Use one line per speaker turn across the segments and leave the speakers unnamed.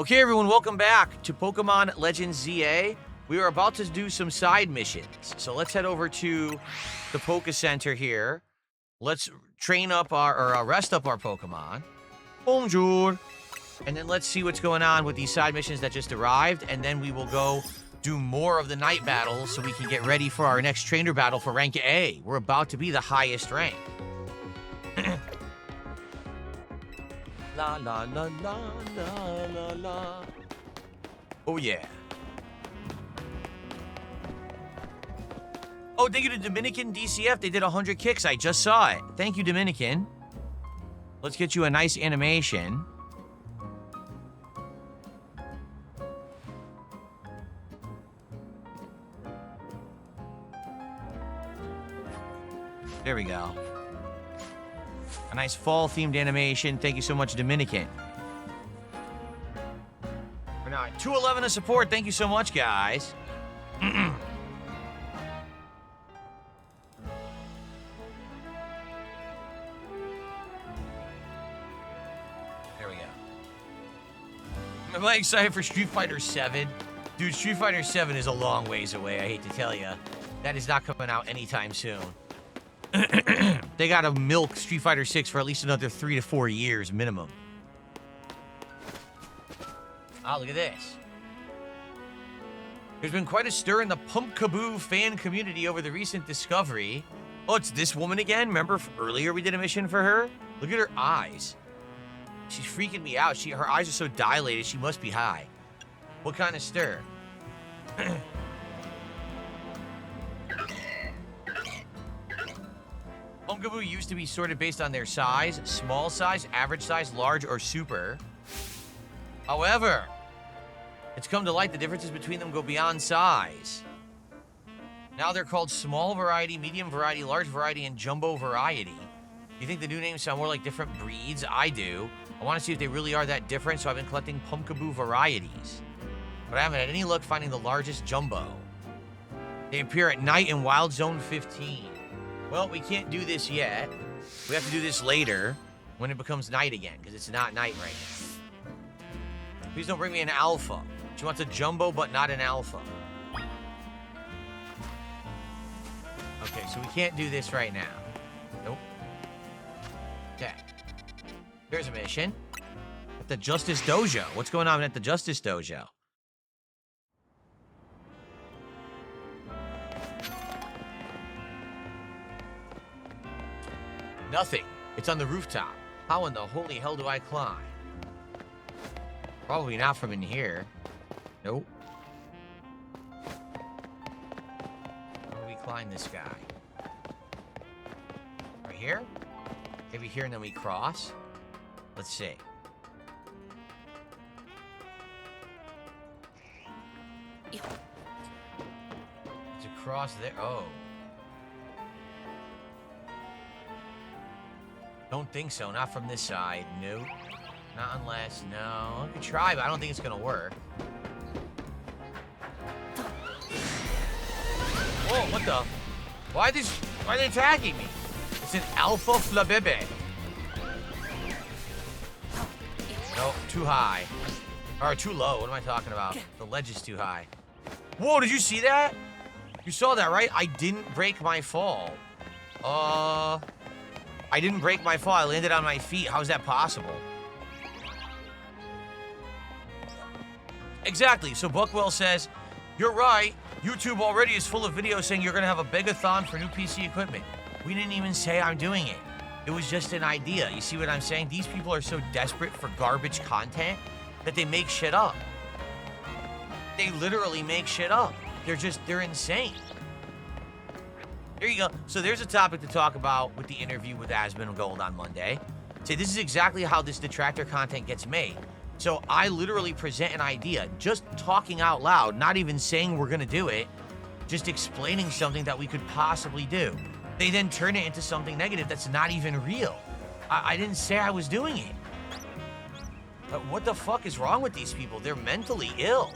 Okay, everyone, welcome back to Pokemon Legends ZA. We are about to do some side missions. So let's head over to the Poke Center here. Let's train up rest up our Pokemon. Bonjour. And then let's see what's going on with these side missions that just arrived. And then we will go do more of the night battles so we can get ready for our next trainer battle for rank A. We're about to be the highest rank. La la la la la la la. Oh yeah. Oh, thank you to Dominican DCF. They did 100 kicks. I just saw it. Thank you, Dominican. Let's get you a nice animation. There we go. A nice fall-themed animation. Thank you so much, Dominican. We're now at 211 of support. Thank you so much, guys. There we go. Am I excited for Street Fighter 7? Dude, Street Fighter 7 is a long ways away, I hate to tell you. That is not coming out anytime soon. They gotta milk Street Fighter 6 for at least another 3 to 4 years minimum. Ah, look at this. There's been quite a stir in the Pumpkaboo fan community over the recent discovery. Oh, it's this woman again? Remember earlier we did a mission for her? Look at her eyes. She's freaking me out. Her eyes are so dilated, she must be high. What kind of stir? Pumpkaboo used to be sorted based on their size, small size, average size, large, or super. However, it's come to light the differences between them go beyond size. Now they're called small variety, medium variety, large variety, and jumbo variety. You think the new names sound more like different breeds? I do. I want to see if they really are that different, so I've been collecting Pumpkaboo varieties. But I haven't had any luck finding the largest jumbo. They appear at night in Wild Zone 15. Well, we can't do this yet. We have to do this later when it becomes night again, because it's not night right now. Please don't bring me an alpha. She wants a jumbo, but not an alpha. Okay, so we can't do this right now. Nope. Okay. Here's a mission. At the Justice Dojo. What's going on at the Justice Dojo? Nothing. It's on the rooftop. How in the holy hell do I climb? Probably not from in here. Nope. How do we climb this guy? Right here? Maybe here and then we cross? Let's see. It's across there. Oh. Don't think so. Not from this side. Nope. Not unless... No. I could try, but I don't think it's gonna work. Whoa, what the... Why are they attacking me? It's an Alpha Flabebe. Nope, too high. Or too low. What am I talking about? The ledge is too high. Whoa, did you see that? You saw that, right? I didn't break my fall. I didn't break my fall. I landed on my feet. How is that possible? Exactly. So Buckwell says, you're right. YouTube already is full of videos saying you're going to have a begathon for new PC equipment. We didn't even say I'm doing it. It was just an idea. You see what I'm saying? These people are so desperate for garbage content that they make shit up. They literally make shit up. They're insane. There you go. So there's a topic to talk about with the interview with Asmon Gold on Monday. Say, this is exactly how this detractor content gets made. So I literally present an idea, just talking out loud, not even saying we're gonna do it, just explaining something that we could possibly do. They then turn it into something negative that's not even real. I didn't say I was doing it. But what the fuck is wrong with these people? They're mentally ill.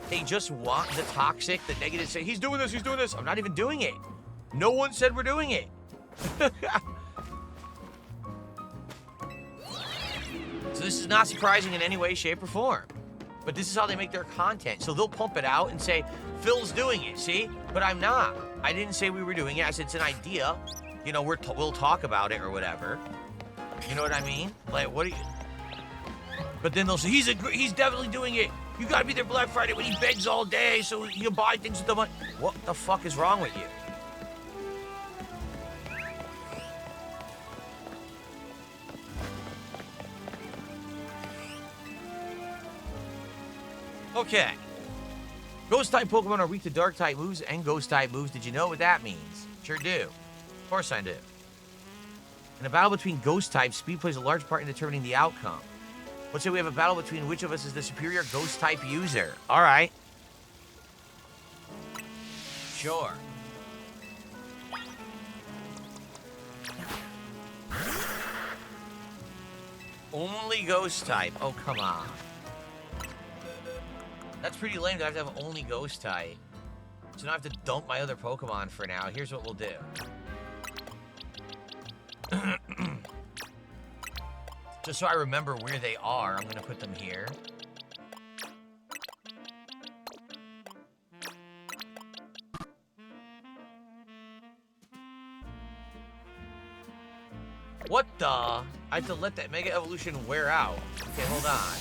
They just want the toxic, the negative, say, he's doing this, he's doing this. I'm not even doing it. No one said we're doing it. So this is not surprising in any way, shape, or form. But this is how they make their content. So they'll pump it out and say, Phil's doing it, see? But I'm not. I didn't say we were doing it. I said it's an idea. You know, we'll talk about it or whatever. You know what I mean? Like, what do you... But then they'll say, he's definitely doing it. You gotta be there Black Friday when he begs all day so you buy things with the money. What the fuck is wrong with you? Okay. Ghost-type Pokemon are weak to Dark-type moves and Ghost-type moves. Did you know what that means? Sure do. Of course I do. In a battle between Ghost-types, speed plays a large part in determining the outcome. Let's say we have a battle between which of us is the superior Ghost-type user. All right. Sure. Only Ghost-type. Oh, come on. That's pretty lame to have only Ghost-type. So now I have to dump my other Pokemon for now. Here's what we'll do. Just so I remember where they are, I'm going to put them here. What the? I have to let that Mega Evolution wear out. Okay, hold on.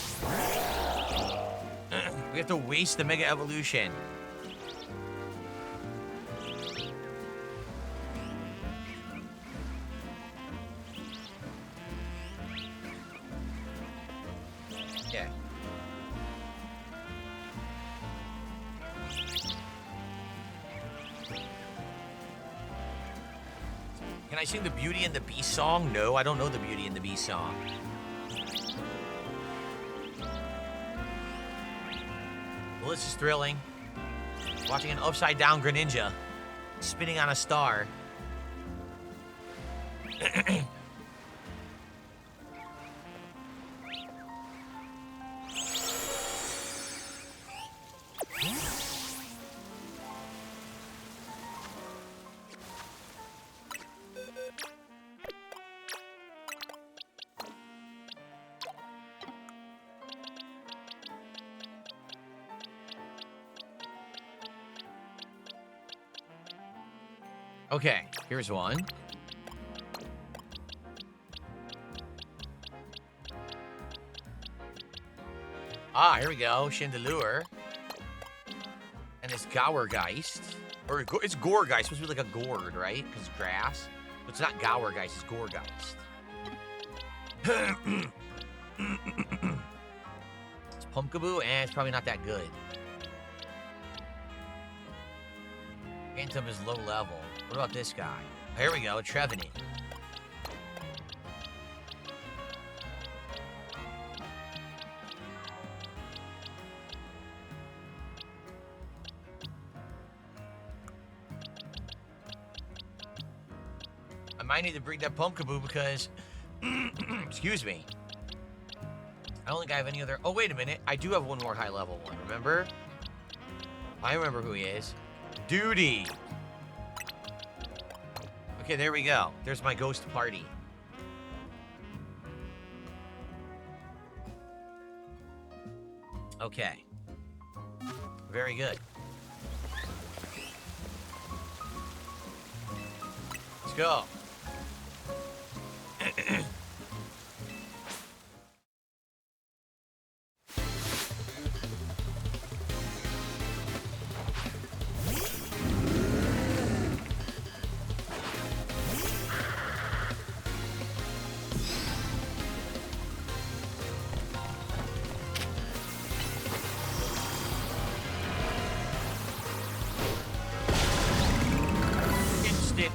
We have to waste the Mega Evolution. Okay. Can I sing the Beauty and the Beast song? No, I don't know the Beauty and the Beast song. Well, this is thrilling. Watching an upside-down Greninja spinning on a star. Okay, here's one. Ah, here we go. Chandelure. And it's Gourgeist. Or it's Gourgeist. It's supposed to be like a gourd, right? Because it's grass. But it's not Gourgeist, it's Gourgeist. It's Pumpkaboo, and it's probably not that good. Phantom is low level. What about this guy? Here we go, Trevenant. I might need to bring that Pumpkaboo because... excuse me. I don't think I have any other... Oh, wait a minute. I do have one more high-level one, remember? I remember who he is. Duty. Okay, there we go. There's my ghost party. Okay. Very good. Let's go.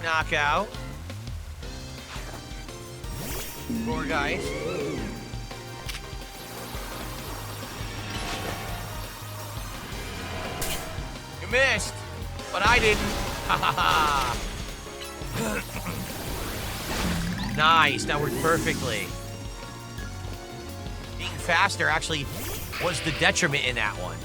Knockout. Gourgeist. You missed, but I didn't. Nice, that worked perfectly. Being faster actually was the detriment in that one.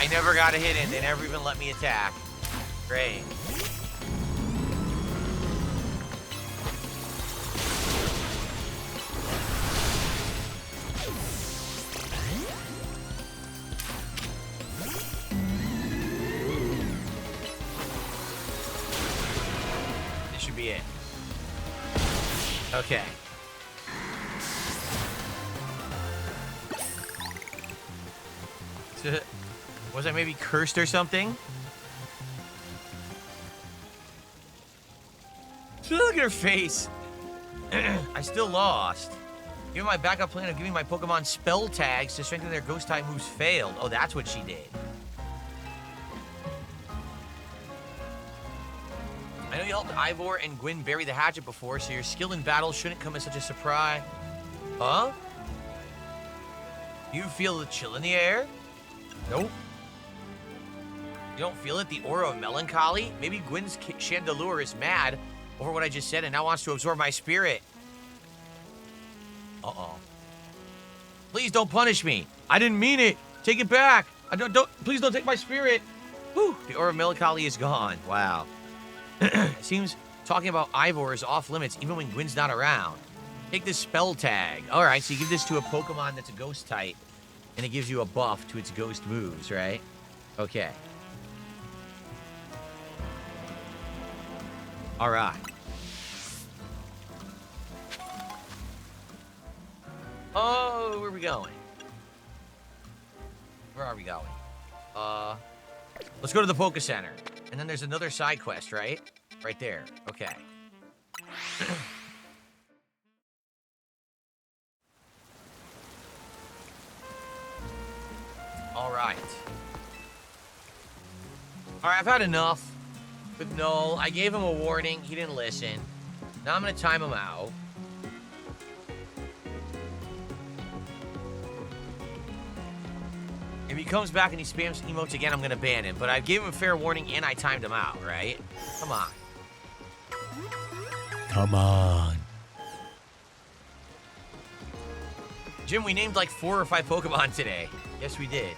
I never got a hit in. They never even let me attack. Great. This should be it. Okay. Was I maybe cursed or something? Look at her face. I still lost. Even my backup plan of giving my Pokemon spell tags to strengthen their ghost type moves failed. Oh, that's what she did. I know you helped Ivor and Gwyn bury the hatchet before, so your skill in battle shouldn't come as such a surprise. Huh? You feel the chill in the air? Nope. You don't feel it? The aura of melancholy? Maybe Gwyn's Chandelure is mad over what I just said and now wants to absorb my spirit. Uh-oh. Please don't punish me. I didn't mean it. Take it back. Please don't take my spirit. Whew. The aura of melancholy is gone. Wow. It seems talking about Ivor is off limits even when Gwyn's not around. Take this spell tag. All right, so you give this to a Pokemon that's a ghost type, and it gives you a buff to its ghost moves, right? Okay. All right. Oh, where are we going? Where are we going? Let's go to the Poke Center. And then there's another side quest, right? Right there. Okay. All right. All right, I've had enough. But no, I gave him a warning. He didn't listen. Now I'm going to time him out. If he comes back and he spams emotes again, I'm going to ban him. But I gave him a fair warning and I timed him out, right? Come on. Come on. Jim, we named like 4 or 5 Pokemon today. Yes, we did.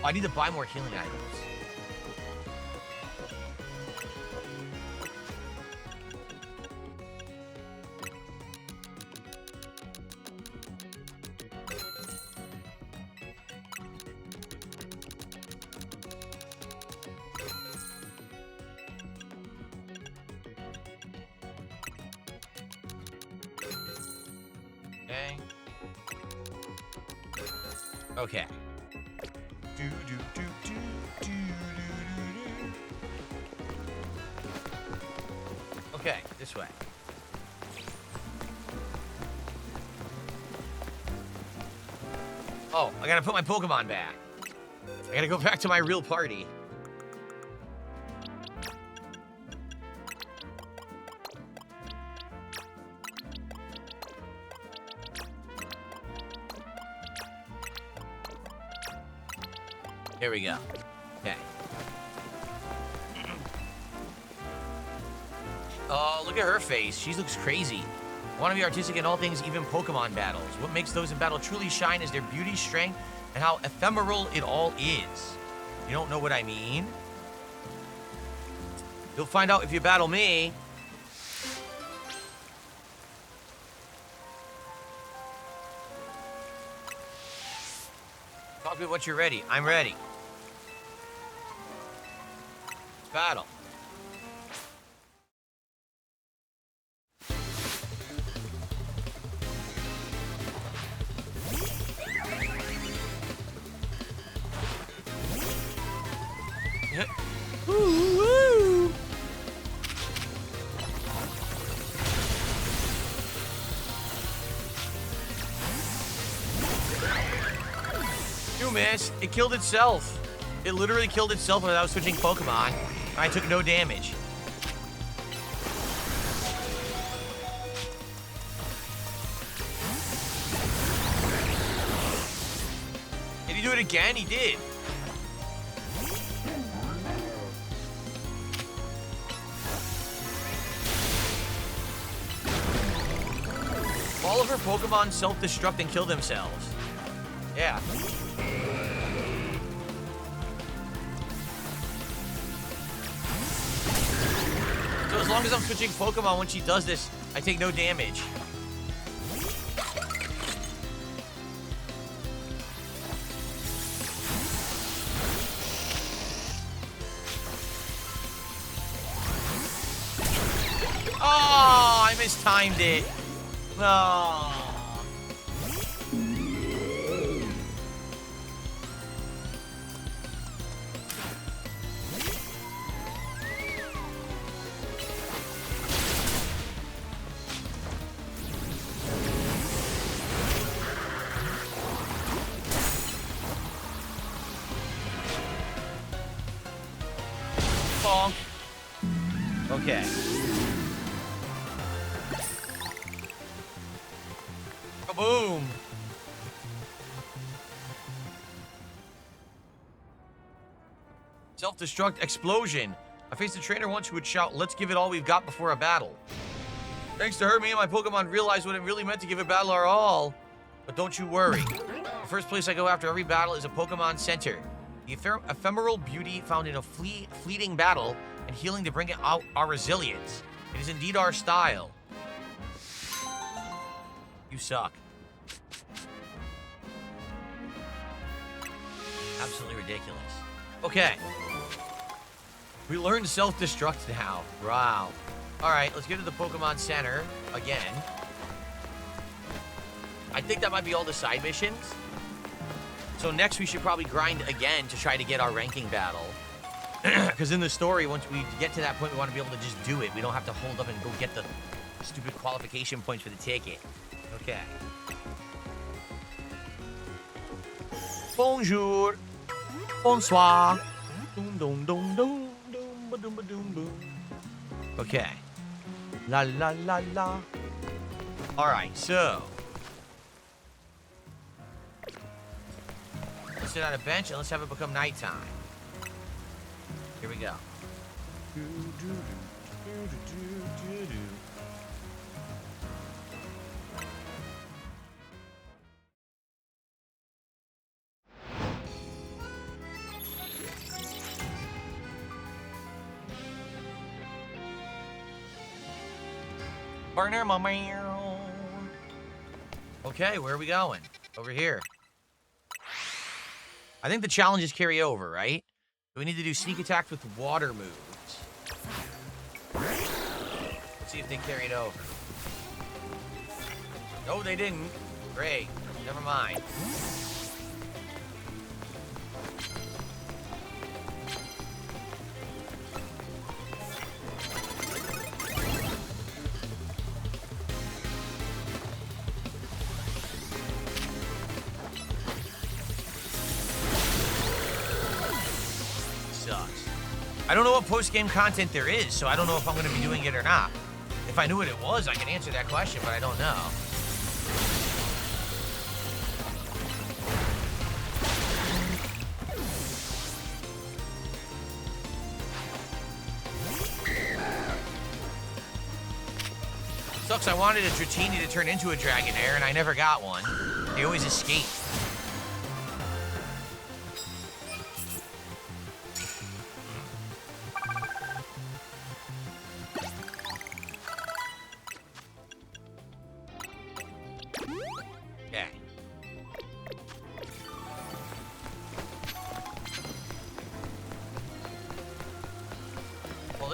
Oh, I need to buy more healing items. Okay. Okay, this way. Oh, I gotta put my Pokemon back. I gotta go back to my real party. Here we go. Okay. Oh, look at her face. She looks crazy. I want to be artistic in all things, even Pokemon battles. What makes those in battle truly shine is their beauty, strength, and how ephemeral it all is. You don't know what I mean? You'll find out if you battle me. Talk to me once you're ready. I'm ready. Battle. Woo! You missed. It killed itself. It literally killed itself when I was switching Pokemon. I took no damage. Did he do it again? He did. All of her Pokemon self-destruct and kill themselves. Yeah. So as long as I'm switching Pokemon when she does this, I take no damage. Oh, I mistimed it. Oh. Bonk. Okay. Kaboom. Self-destruct explosion. I faced a trainer once who would shout, "Let's give it all we've got before a battle." Thanks to her, me and my Pokemon realized what it really meant to give a battle our all. But don't you worry. The first place I go after every battle is a Pokemon Center. The ephemeral beauty found in a fleeting battle and healing to bring out our resilience. It is indeed our style. You suck. Absolutely ridiculous. Okay. We learned self-destruct now. Wow. Alright, let's get to the Pokemon Center again. I think that might be all the side missions. So next we should probably grind again to try to get our ranking battle. Because in the story, once we get to that point, we want to be able to just do it. We don't have to hold up and go get the stupid qualification points for the ticket. Okay. Bonjour. Bonsoir. Doom, doom, doom, doom, doom, ba, doom, ba, doom, boom. Okay. La, la, la, la. All right, so. Let's sit on a bench and let's have it become nighttime. Here we go. Partner, my man. Okay, where are we going? Over here. I think the challenges carry over, right? We need to do sneak attacks with water moves. Let's see if they carried over. No, they didn't. Great. Never mind. I don't know what post-game content there is, so I don't know if I'm going to be doing it or not. If I knew what it was, I could answer that question, but I don't know. Sucks, I wanted a Dratini to turn into a Dragonair, and I never got one. They always escape.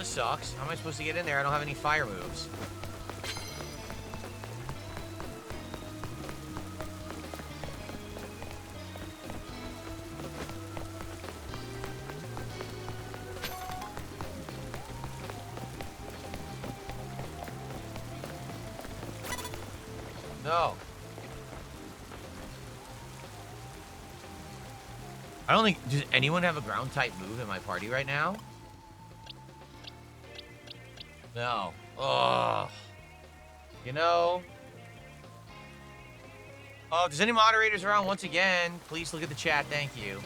Sucks. How am I supposed to get in there? I don't have any fire moves. No. I don't think... Does anyone have a ground type move in my party right now? No. Ugh. You know? Oh, if there's any moderators around once again, please look at the chat. Thank you.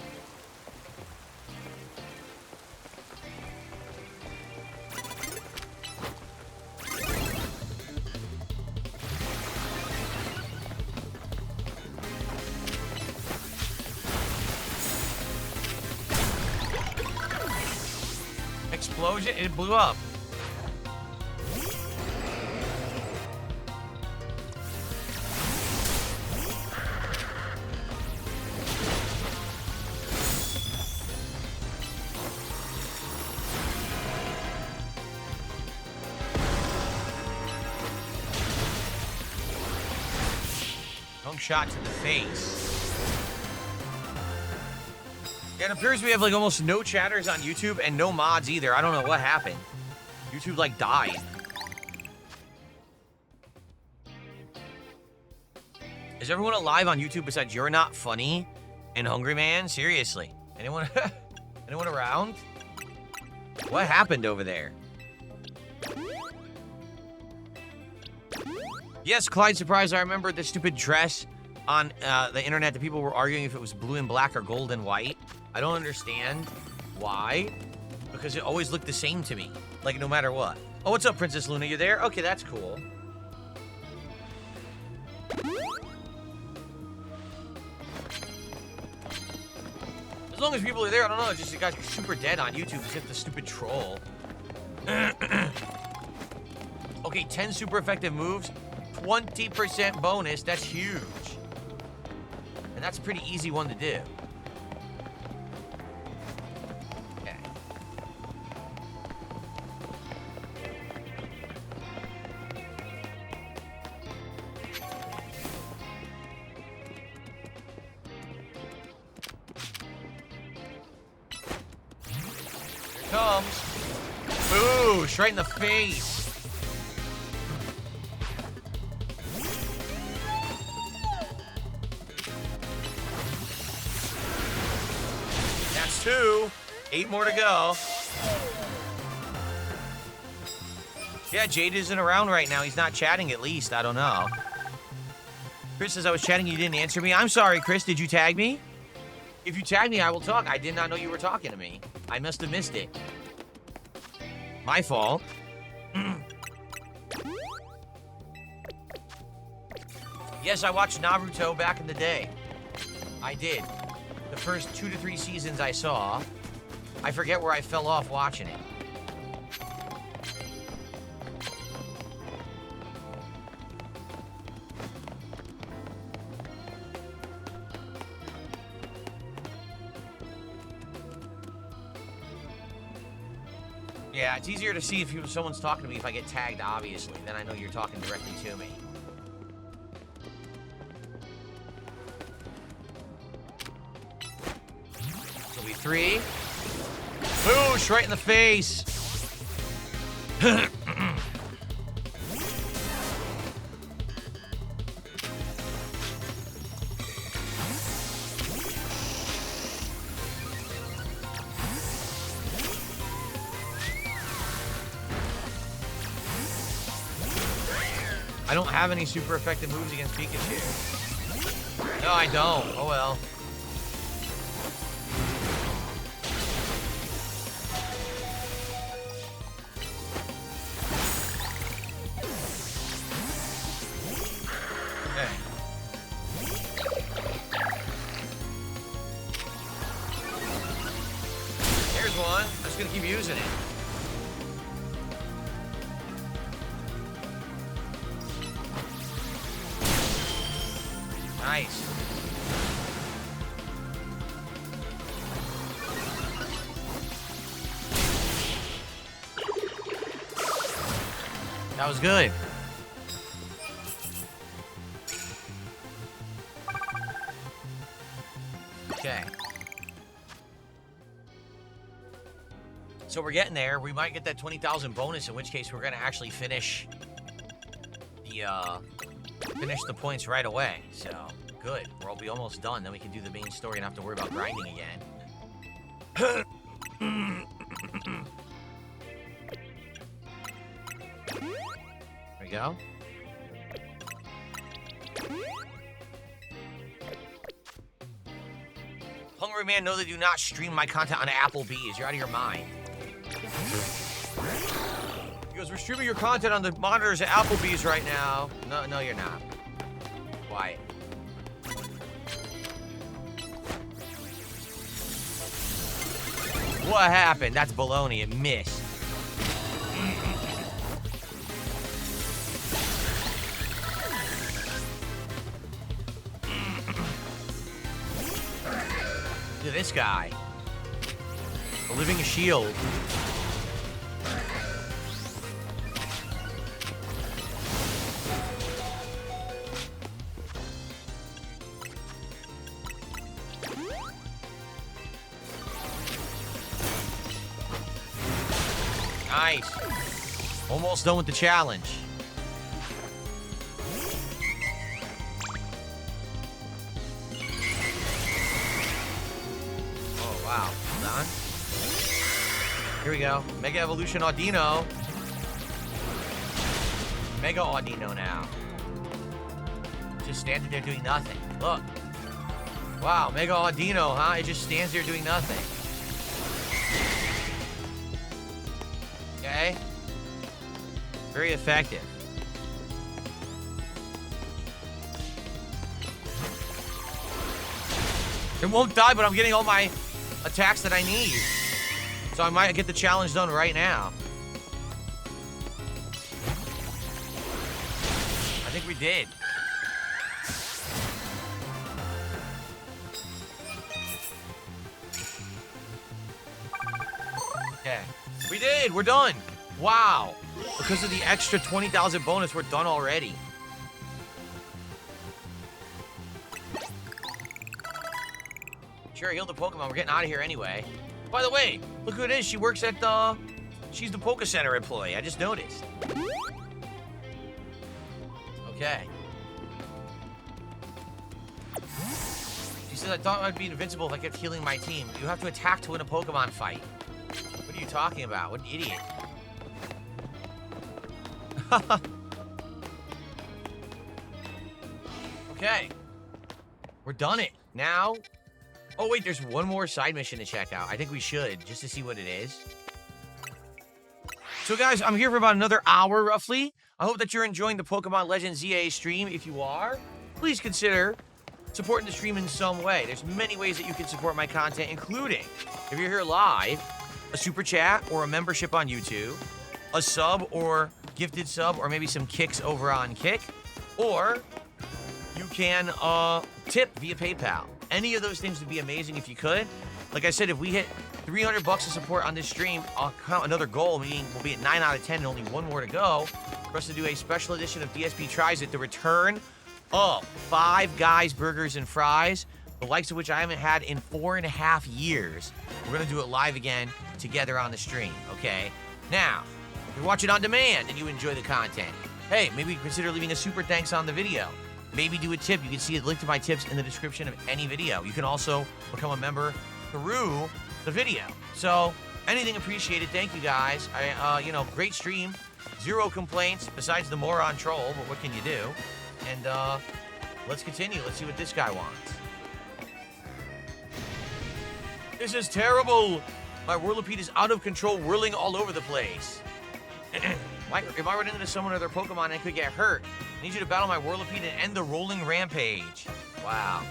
Explosion? It blew up. Strong shot to the face. It appears we have like almost no chatters on YouTube and no mods either. I don't know what happened. YouTube like died. Is everyone alive on YouTube besides You're Not Funny and Hungry Man? Seriously. Anyone anyone around? What happened over there? Yes, Clyde, surprise. I remember the stupid dress on the internet that people were arguing if it was blue and black or gold and white. I don't understand why, because it always looked the same to me, like no matter what. Oh, what's up, Princess Luna? You there? Okay, that's cool. As long as people are there, I don't know, it's just you guys are super dead on YouTube as if the stupid troll. Okay, 10 super effective moves, 20% bonus, that's huge. And that's a pretty easy one to do. Okay. Here it comes. Boosh, right in the face. That's 2. 8 more to go. Yeah, Jade isn't around right now. He's not chatting at least. I don't know. Chris says I was chatting. You didn't answer me. I'm sorry, Chris. Did you tag me? If you tag me, I will talk. I did not know you were talking to me. I must have missed it. My fault. Yes, I watched Naruto back in the day. I did. The first 2 to 3 seasons I saw. I forget where I fell off watching it. Yeah, it's easier to see if someone's talking to me if I get tagged, obviously. Then I know you're talking directly to me. This will be 3. Boosh, right in the face. I don't have any super effective moves against Pikachu. No, I don't. Oh well. Okay. Here's one. I'm just gonna keep using it. Nice. That was good. Okay. So we're getting there. We might get that 20,000 bonus, in which case we're gonna actually finish the points right away. So good. We'll be almost done. Then we can do the main story and not have to worry about grinding again. There we go. Hungry Man, no, they do not stream my content on Applebee's. You're out of your mind. He goes, we're streaming your content on the monitors at Applebee's right now. No, you're not. Quiet. What happened? That's baloney. It missed. Look at this guy. A living shield. Nice. Almost done with the challenge. Oh, wow. Done. Here we go. Mega Evolution Audino. Mega Audino now. Just standing there doing nothing. Look. Wow, Mega Audino, huh? It just stands there doing nothing. Okay. Very effective. It won't die, but I'm getting all my attacks that I need. So I might get the challenge done right now. I think we did. Okay. We did! We're done! Wow! Because of the extra 20,000 bonus, we're done already. Sure, heal the Pokemon. We're getting out of here anyway. By the way, look who it is. She works at she's the Poke Center employee. I just noticed. Okay. She says, I thought I'd be invincible if I kept healing my team. You have to attack to win a Pokemon fight. What are you talking about? What an idiot. Okay. We're done it. Now... Oh, wait, there's one more side mission to check out. I think we should, just to see what it is. So, guys, I'm here for about another hour, roughly. I hope that you're enjoying the Pokemon Legends ZA stream. If you are, please consider supporting the stream in some way. There's many ways that you can support my content, including, if you're here live, a super chat or a membership on YouTube, a sub or gifted sub, or maybe some kicks over on Kick, or you can tip via PayPal. Any of those things would be amazing if you could. Like I said, if we hit 300 bucks of support on this stream, I'll count another goal, meaning we'll be at 9 out of 10 and only one more to go for us to do a special edition of DSP Tries It, the return of Five Guys Burgers and Fries, the likes of which I haven't had in 4.5 years. We're going to do it live again together on the stream, okay? Now, if you're watching on demand and you enjoy the content, hey, maybe consider leaving a super thanks on the video. Maybe do a tip. You can see a link to my tips in the description of any video. You can also become a member through the video. So, anything appreciated. Thank you, guys. Great stream. Zero complaints besides the moron troll, but what can you do? And, let's continue. Let's see what this guy wants. This is terrible. My Whirlipede is out of control, whirling all over the place. If I run into someone or their Pokemon, I could get hurt. I need you to battle my Whirlipede and end the rolling rampage. Wow.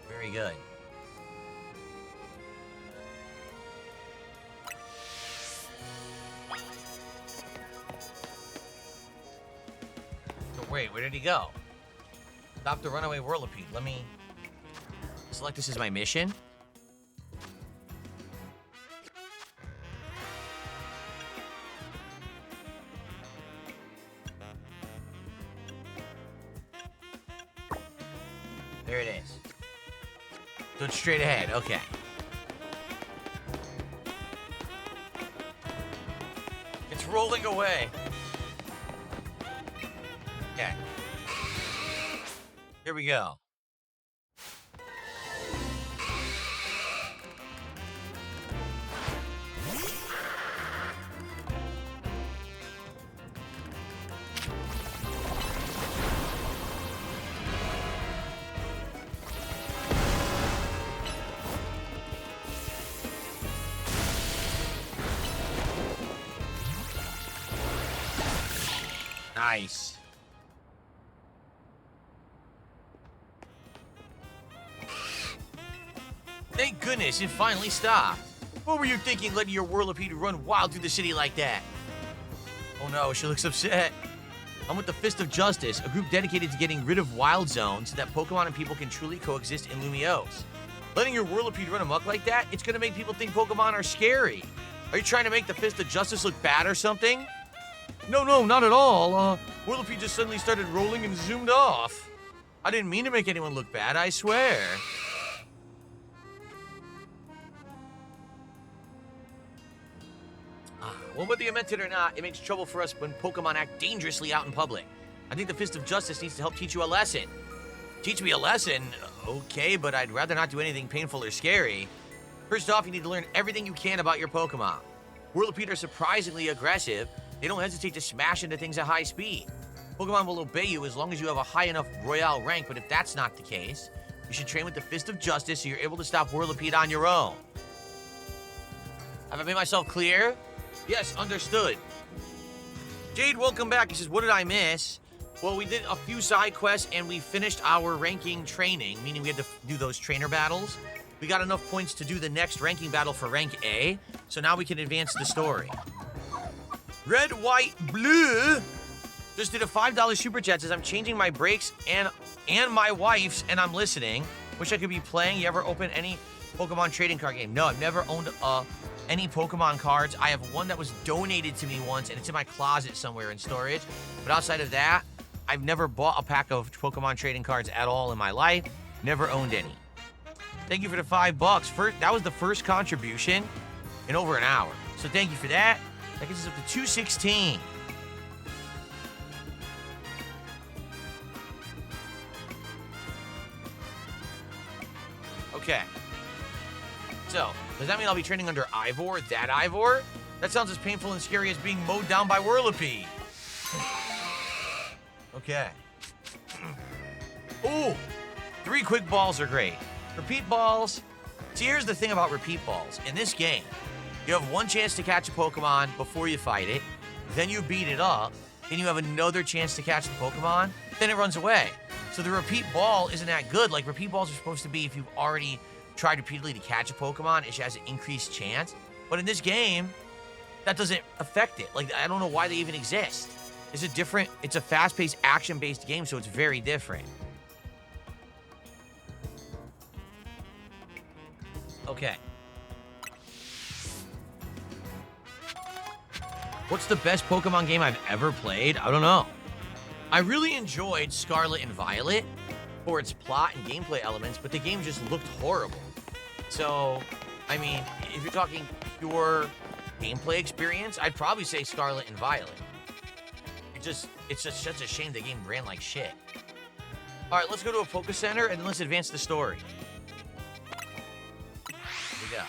Very good. So wait, where did he go? Stop the runaway Whirlipede. Let me select this as my mission. There it is. So it's straight ahead. Okay. It's rolling away. Okay. Here we go. Nice. Thank goodness it finally stopped. What were you thinking letting your Whirlipede run wild through the city like that? Oh no, she looks upset. I'm with the Fist of Justice, a group dedicated to getting rid of wild zones so that Pokemon and people can truly coexist in Lumiose. Letting your Whirlipede run amok like that, it's gonna make people think Pokemon are scary. Are you trying to make the Fist of Justice look bad or something? No, not at all. Whirlipede just suddenly started rolling and zoomed off. I didn't mean to make anyone look bad, I swear. Well, whether you meant it or not, it makes trouble for us when Pokemon act dangerously out in public. I think the Fist of Justice needs to help teach you a lesson. Teach me a lesson? Okay, but I'd rather not do anything painful or scary. First off, you need to learn everything you can about your Pokemon. Whirlipede are surprisingly aggressive. They don't hesitate to smash into things at high speed. Pokemon will obey you as long as you have a high enough Royale rank, but if that's not the case, you should train with the Fist of Justice so you're able to stop Whirlipede on your own. Have I made myself clear? Yes, understood. Jade, welcome back. He says, what did I miss? Well, we did a few side quests and we finished our ranking training, meaning we had to do those trainer battles. We got enough points to do the next ranking battle for rank A, so now we can advance the story. Red, white, blue. Just did a $5 super chat. Says I'm changing my brakes and my wife's, and I'm listening. Wish I could be playing. You ever open any Pokemon trading card game? No, I've never owned any Pokemon cards. I have one that was donated to me once, and it's in my closet somewhere in storage. But outside of that, I've never bought a pack of Pokemon trading cards at all in my life. Never owned any. Thank you for the $5. That was the first contribution in over an hour. So thank you for that. That gets us up to 216. Okay. So, does that mean I'll be training under Ivor? That Ivor? That sounds as painful and scary as being mowed down by Whirlipede. Okay. Ooh! 3 quick balls are great. Repeat balls. See, here's the thing about repeat balls. In this game, you have one chance to catch a Pokemon before you fight it. Then you beat it up. Then you have another chance to catch the Pokemon. Then it runs away. So the repeat ball isn't that good. Like, repeat balls are supposed to be if you've already tried repeatedly to catch a Pokemon, it has an increased chance. But in this game, that doesn't affect it. Like, I don't know why they even exist. It's a fast-paced, action-based game, so it's very different. Okay. What's the best Pokemon game I've ever played? I don't know. I really enjoyed Scarlet and Violet for its plot and gameplay elements, but the game just looked horrible. So, I mean, if you're talking pure gameplay experience, I'd probably say Scarlet and Violet. It's just such a shame the game ran like shit. All right, let's go to a Poké Center and then let's advance the story. Here we go.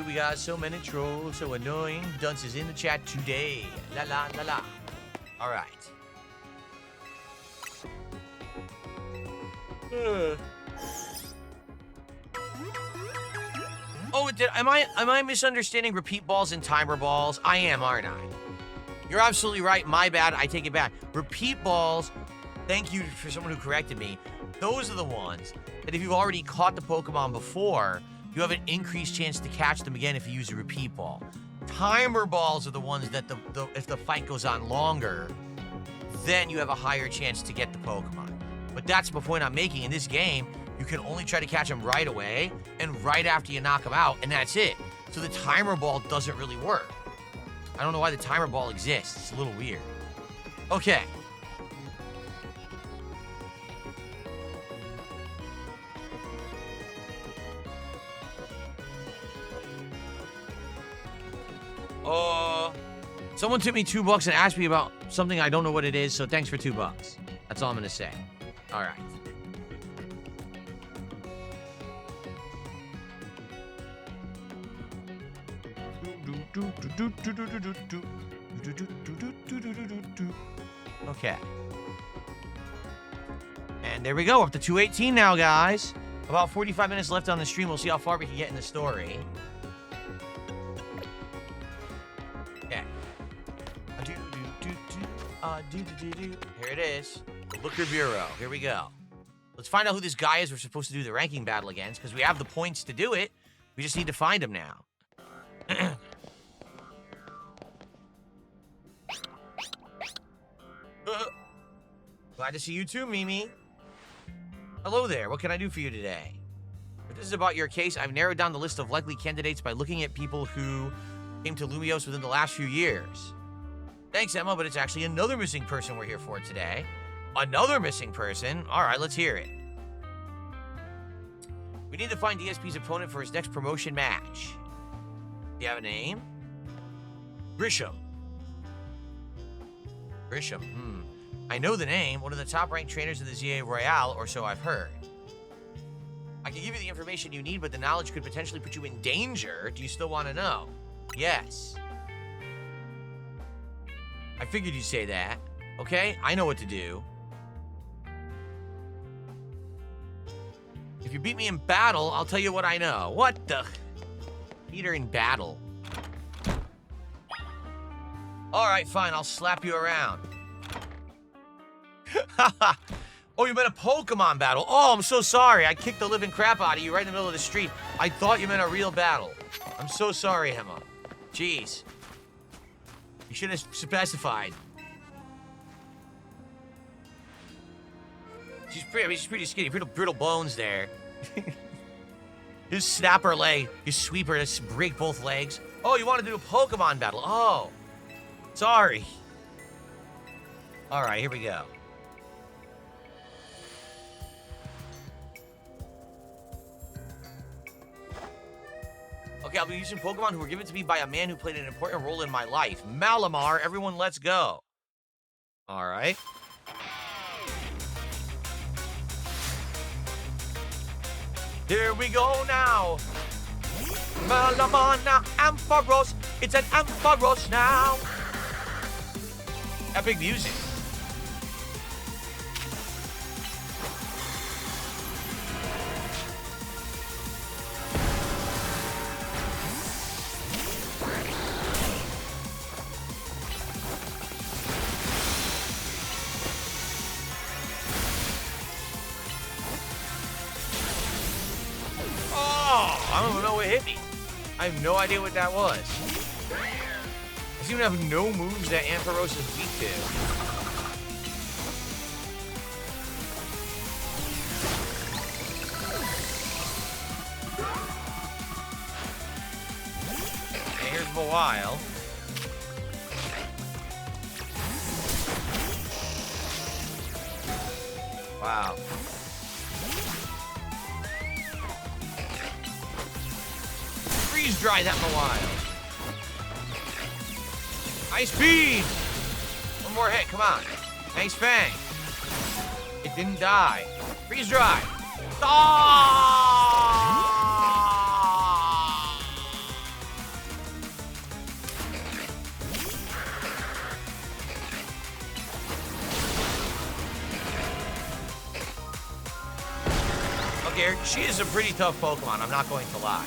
We got so many trolls, so annoying. Dunce is in the chat today. La la la la. All right. Oh, am I misunderstanding repeat balls and timer balls? I am, aren't I? You're absolutely right. My bad. I take it back. Repeat balls. Thank you for someone who corrected me. Those are the ones that if you've already caught the Pokemon before, you have an increased chance to catch them again if you use a repeat ball. Timer balls are the ones that if the fight goes on longer, then you have a higher chance to get the Pokemon. But that's the point I'm making. In this game, you can only try to catch them right away and right after you knock them out, and that's it. So the timer ball doesn't really work. I don't know why the timer ball exists. It's a little weird. Okay. Someone tipped me $2 and asked me about something I don't know what it is, so thanks for $2. That's all I'm gonna say. All right. Okay. And there we go. Up to 218 now, guys. About 45 minutes left on the stream. We'll see how far we can get in the story. Okay. Here it is. Booker Bureau. Here we go. Let's find out who this guy is we're supposed to do the ranking battle against, because we have the points to do it. We just need to find him now. Glad to see you too, Mimi. Hello there. What can I do for you today? If this is about your case, I've narrowed down the list of likely candidates by looking at people who came to Lumios within the last few years. Thanks, Emma, but it's actually another missing person we're here for today. Another missing person? All right, let's hear it. We need to find DSP's opponent for his next promotion match. Do you have a name? Grisham. Grisham, I know the name. One of the top-ranked trainers in the ZA Royale, or so I've heard. I can give you the information you need, but the knowledge could potentially put you in danger. Do you still want to know? Yes. I figured you'd say that. Okay, I know what to do. If you beat me in battle, I'll tell you what I know. What the? Beat her in battle. All right, fine, I'll slap you around. Oh, you meant a Pokemon battle. Oh, I'm so sorry. I kicked the living crap out of you right in the middle of the street. I thought you meant a real battle. I'm so sorry, Emma. Jeez. You should have specified. She's pretty skinny. Brittle bones there. Just snap her leg. You sweep her to break both legs. Oh, you want to do a Pokemon battle. Oh. Sorry. All right, here we go. Okay, I'll be using Pokemon who were given to me by a man who played an important role in my life. Malamar, everyone let's go. All right. Here we go now. Malamar now, Ampharos. It's an Ampharos now. Epic music. I don't even know what hit me. I have no idea what that was. I seem to have no moves that Ampharos is weak to. Okay, here's Mawile. Wow. Freeze dry that Mawile. Ice beam! One more hit, come on. Nice fang. It didn't die. Freeze dry. Ah! Okay, she is a pretty tough Pokemon, I'm not going to lie.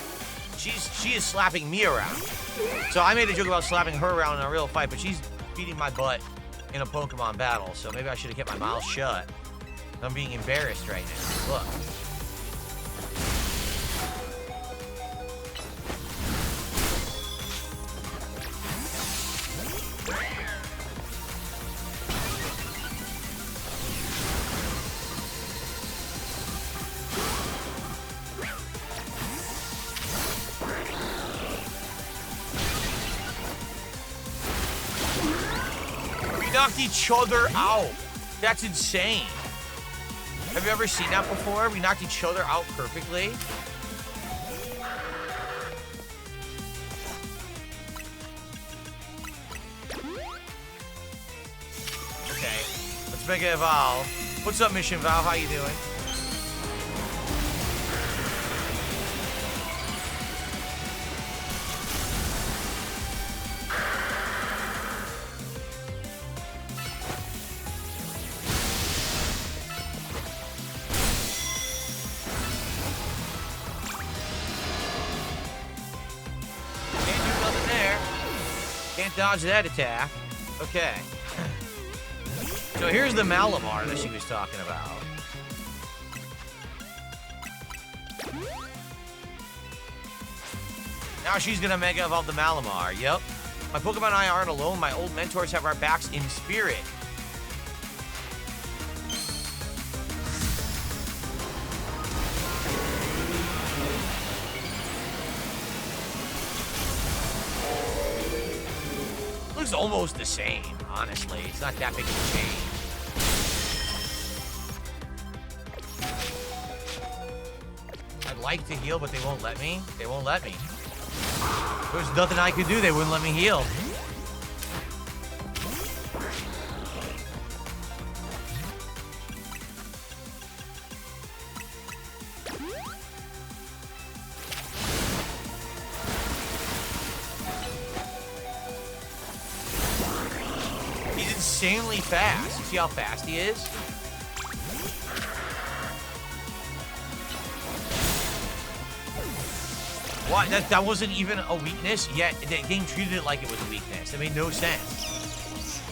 She is slapping me around. So I made a joke about slapping her around in a real fight, but she's beating my butt in a Pokemon battle, so maybe I should have kept my mouth shut. I'm being embarrassed right now. Look. Knocked each other out. That's insane. Have you ever seen that before? We knocked each other out perfectly. Okay, let's make it evolve. What's up, Mission Val? How you doing? Can't dodge that attack. Okay. So here's the Malamar that she was talking about. Now she's gonna Mega Evolve the Malamar. Yep. My Pokemon and I aren't alone. My old mentors have our backs in spirit. Looks is almost the same, honestly. It's not that big of a change. I'd like to heal, but they won't let me. They won't let me. There's nothing I could do. They wouldn't let me heal. He's insanely fast. You see how fast he is? What? That wasn't even a weakness, yet the game treated it like it was a weakness. It made no sense.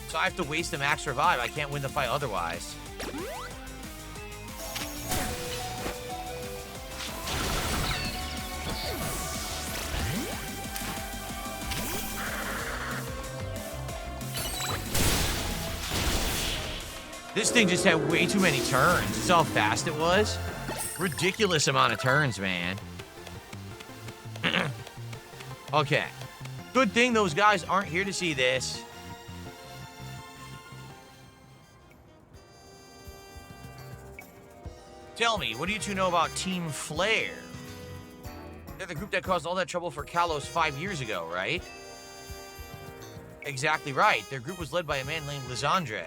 So I have to waste the max revive. I can't win the fight otherwise. This thing just had way too many turns. That's how fast it was. Ridiculous amount of turns, man. Okay. Good thing those guys aren't here to see this. Tell me, what do you two know about Team Flare? They're the group that caused all that trouble for Kalos 5 years ago, right? Exactly right. Their group was led by a man named Lizandre.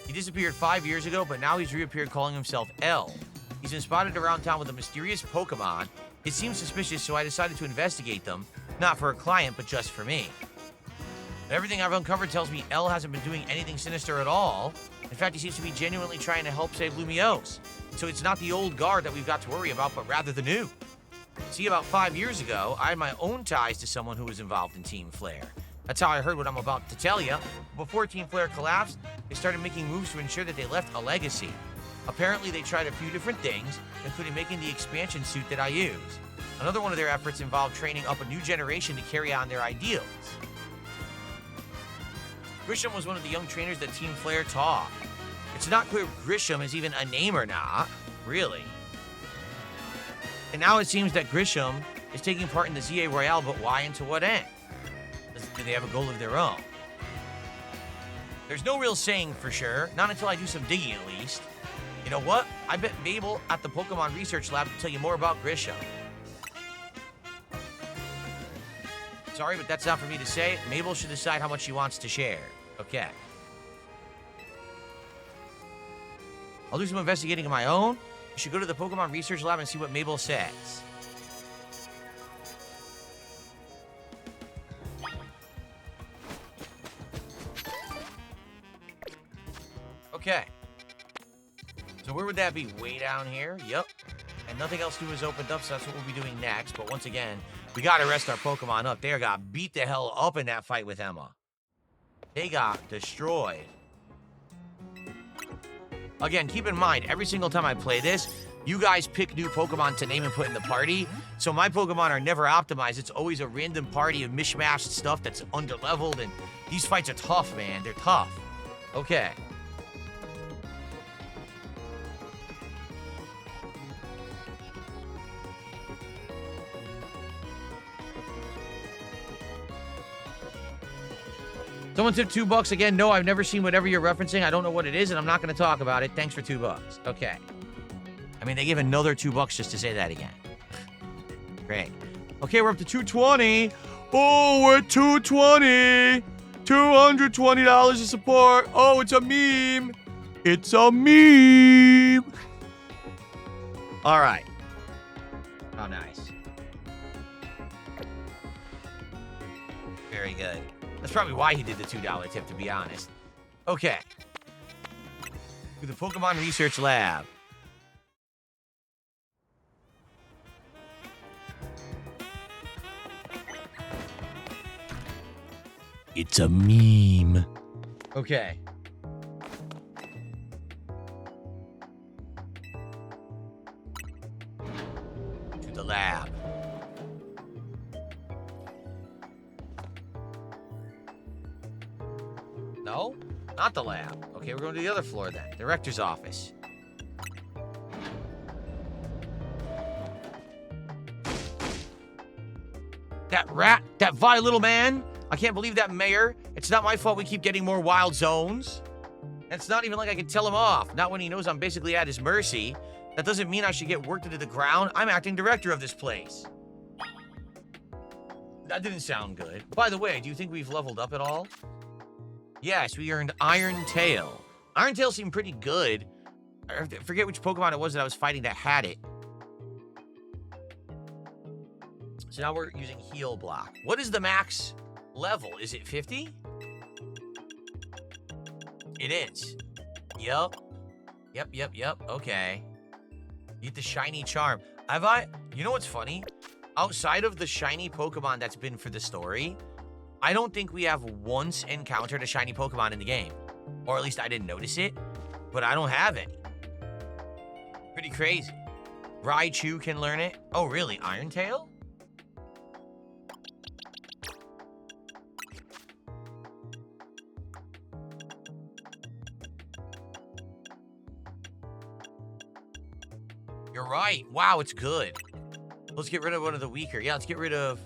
He disappeared 5 years ago, but now he's reappeared calling himself L. He's been spotted around town with a mysterious Pokemon. It seems suspicious, so I decided to investigate them. Not for a client, but just for me. Everything I've uncovered tells me L hasn't been doing anything sinister at all. In fact, he seems to be genuinely trying to help save Lumiose. So it's not the old guard that we've got to worry about, but rather the new. See, about 5 years ago, I had my own ties to someone who was involved in Team Flare. That's how I heard what I'm about to tell you. Before Team Flare collapsed, they started making moves to ensure that they left a legacy. Apparently, they tried a few different things, including making the expansion suit that I use. Another one of their efforts involved training up a new generation to carry on their ideals. Grisham was one of the young trainers that Team Flare taught. It's not clear if Grisham is even a name or not, really. And now it seems that Grisham is taking part in the ZA Royale, but why and to what end? Do they have a goal of their own? There's no real saying for sure, not until I do some digging at least. You know what? I bet Mabel at the Pokemon Research Lab will tell you more about Grisham. Sorry, but that's not for me to say. Mabel should decide how much she wants to share. Okay. I'll do some investigating of my own. You should go to the Pokemon Research Lab and see what Mabel says. Okay. So where would that be? Way down here? Yep. And nothing else new is opened up, so that's what we'll be doing next. But once again, we gotta rest our Pokemon up. They got beat the hell up in that fight with Emma. They got destroyed. Again, keep in mind, every single time I play this, you guys pick new Pokemon to name and put in the party. So my Pokemon are never optimized. It's always a random party of mishmashed stuff that's underleveled. And these fights are tough, man. They're tough. Okay. Someone tipped $2 again. No, I've never seen whatever you're referencing. I don't know what it is, and I'm not going to talk about it. Thanks for $2. Okay. I mean, they gave another $2 just to say that again. Great. Okay, we're up to 220. Oh, we're at 220. $220 of support. Oh, it's a meme. It's a meme. All right. Oh, nice. Very good. That's probably why he did the $2 tip, to be honest. Okay. To the Pokemon Research Lab. It's a meme. Okay. To the lab. No, not the lab. Okay, we're going to the other floor then. Director's office. That rat That vile little man. I can't believe that mayor. It's not my fault we keep getting more wild zones. It's not even like I can tell him off. Not when he knows I'm basically at his mercy. That doesn't mean I should get worked into the ground. I'm acting director of this place. That didn't sound good. By the way, do you think we've leveled up at all? Yes, we earned Iron Tail. Iron Tail seemed pretty good. I forget which Pokemon it was that I was fighting that had it. So now we're using Heal Block. What is the max level? Is it 50? It is. Yep. Yep. Okay. Eat the shiny charm. You know what's funny? Outside of the shiny Pokemon that's been for the story, I don't think we have once encountered a shiny Pokemon in the game. Or at least I didn't notice it, but I don't have any. Pretty crazy. Raichu can learn it. Oh, really? Iron Tail? You're right. Wow, it's good. Let's get rid of one of the weaker. Yeah, let's get rid of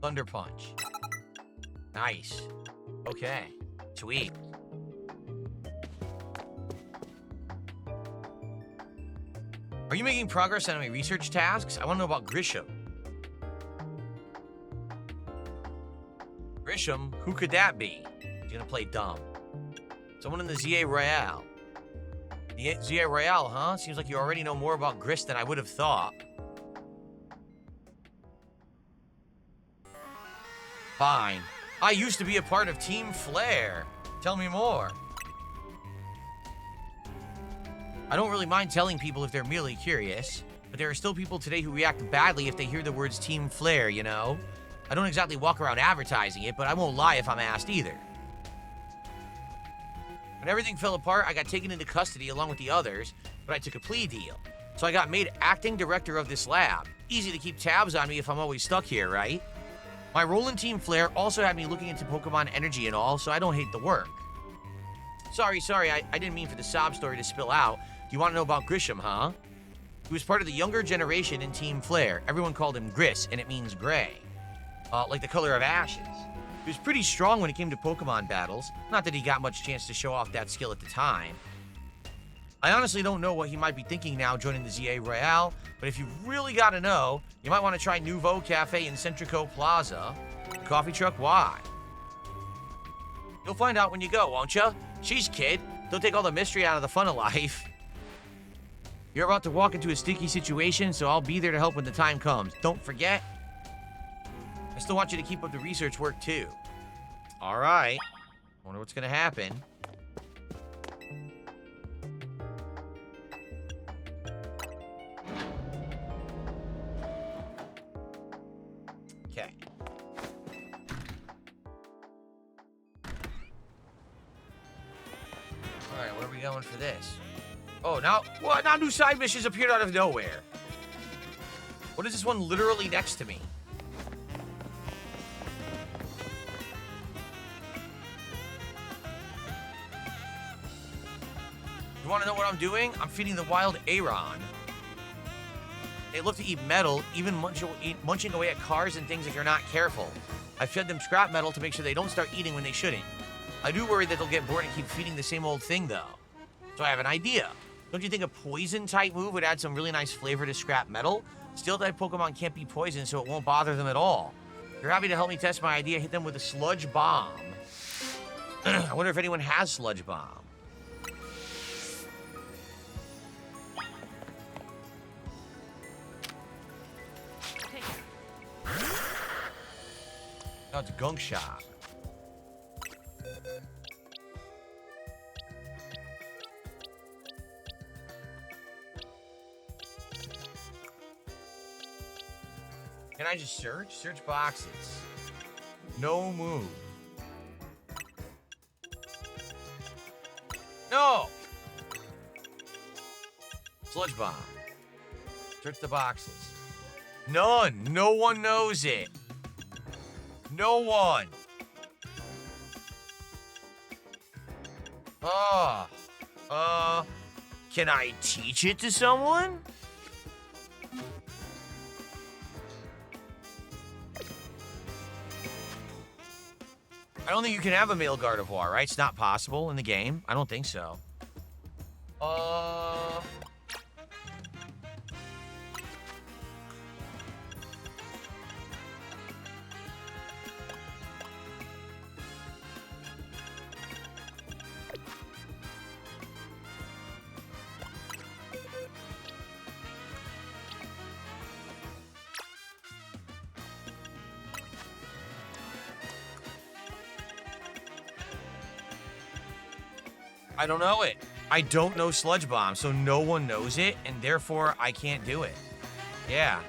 Thunder Punch. Nice. Okay. Sweet. Are you making progress on my research tasks? I want to know about Grisham. Grisham? Who could that be? He's gonna play dumb. Someone in the ZA Royale. The ZA Royale, huh? Seems like you already know more about Gris than I would have thought. Fine. I used to be a part of Team Flare. Tell me more. I don't really mind telling people if they're merely curious, but there are still people today who react badly if they hear the words Team Flare, you know? I don't exactly walk around advertising it, but I won't lie if I'm asked either. When everything fell apart, I got taken into custody along with the others, but I took a plea deal. So I got made acting director of this lab. Easy to keep tabs on me if I'm always stuck here, right? My role in Team Flare also had me looking into Pokemon energy and all, so I don't hate the work. Sorry, I didn't mean for the sob story to spill out. Do you want to know about Grisham, huh? He was part of the younger generation in Team Flare. Everyone called him Gris, and it means gray. Like the color of ashes. He was pretty strong when it came to Pokemon battles. Not that he got much chance to show off that skill at the time. I honestly don't know what he might be thinking now joining the ZA Royale, but if you really gotta know, you might want to try Nouveau Cafe in Centrico Plaza. Coffee truck, why? You'll find out when you go, won't ya? Sheesh, kid. Don't take all the mystery out of the fun of life. You're about to walk into a sticky situation, so I'll be there to help when the time comes. Don't forget. I still want you to keep up the research work, too. All right. Wonder what's gonna happen. Okay. All right, where are we going for this? Oh, now new side missions appeared out of nowhere. What is this one literally next to me? You want to know what I'm doing? I'm feeding the wild Aron. They love to eat metal, even munching away at cars and things if you're not careful. I've fed them scrap metal to make sure they don't start eating when they shouldn't. I do worry that they'll get bored and keep feeding the same old thing, though. So I have an idea. Don't you think a poison-type move would add some really nice flavor to scrap metal? Steel-type Pokemon can't be poisoned, so it won't bother them at all. If you're happy to help me test my idea, hit them with a Sludge Bomb. I wonder if anyone has Sludge Bomb. Oh, it's Gunk Shot. Can I just search? Search boxes. No move. No! Sludge Bomb. Search the boxes. None. No one knows it. No one. Can I teach it to someone? don't think you can have a male Gardevoir, right? It's not possible in the game. I don't think so. I don't know it. I don't know Sludge Bomb, so no one knows it, and therefore I can't do it. Yeah.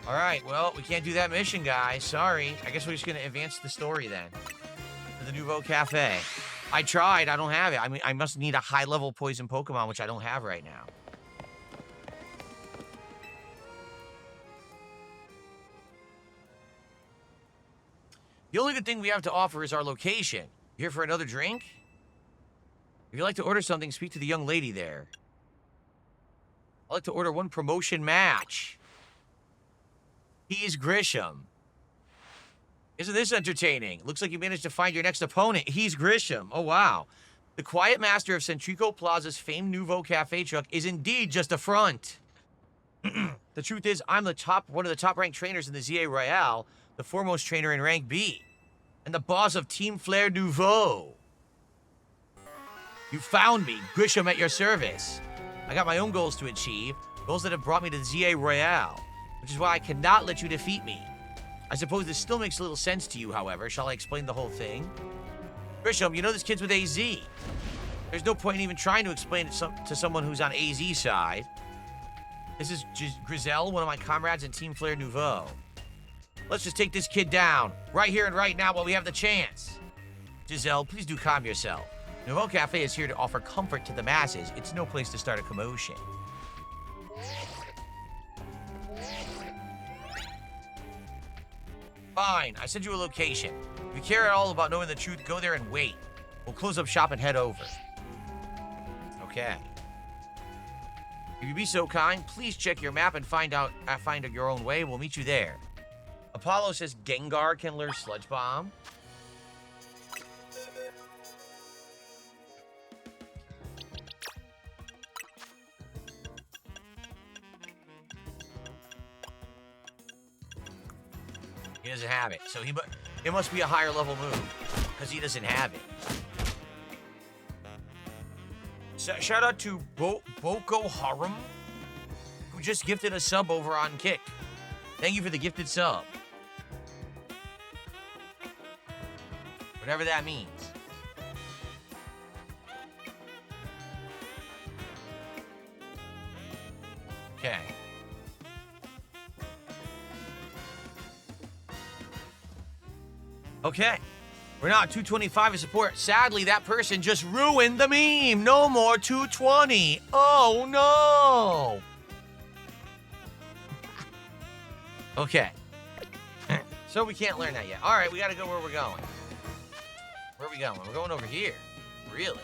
All right, well, we can't do that mission, guys. Sorry. I guess we're just going to advance the story then. To the Nouveau Cafe. I tried. I don't have it. I mean, I must need a high-level poison Pokemon, which I don't have right now. The only good thing we have to offer is our location. You here for another drink? If you'd like to order something, speak to the young lady there. I'd like to order one promotion match. He's Grisham. Isn't this entertaining? Looks like you managed to find your next opponent. He's Grisham. Oh, wow. The quiet master of Centrico Plaza's famed Nouveau Cafe truck is indeed just a front. The truth is, I'm one of the top-ranked trainers in the ZA Royale, the foremost trainer in rank B, and the boss of Team Flair Nouveau. You found me, Grisham, at your service. I got my own goals to achieve, goals that have brought me to the ZA Royale, which is why I cannot let you defeat me. I suppose this still makes a little sense to you, however. Shall I explain the whole thing? Grisham, you know this kid's with AZ. There's no point in even trying to explain it to someone who's on AZ's side. This is Grizel, one of my comrades in Team Flair Nouveau. Let's just take this kid down, right here and right now while we have the chance. Giselle, please do calm yourself. Nouveau Cafe is here to offer comfort to the masses. It's no place to start a commotion. Fine, I sent you a location. If you care at all about knowing the truth, go there and wait. We'll close up shop and head over. Okay. If you'd be so kind, please check your map and find your own way. We'll meet you there. Apollo says Gengar can lure Sludge Bomb. He doesn't have it, so it must be a higher level move, because he doesn't have it. Shout out to Boko Harum, who just gifted a sub over on Kick. Thank you for the gifted sub. Whatever that means. Okay. Okay. We're not 225 in support. Sadly, that person just ruined the meme. No more 220. Oh, no. Okay. So we can't learn that yet. All right, we got to go where we're going. Where are we going? We're going over here. Really?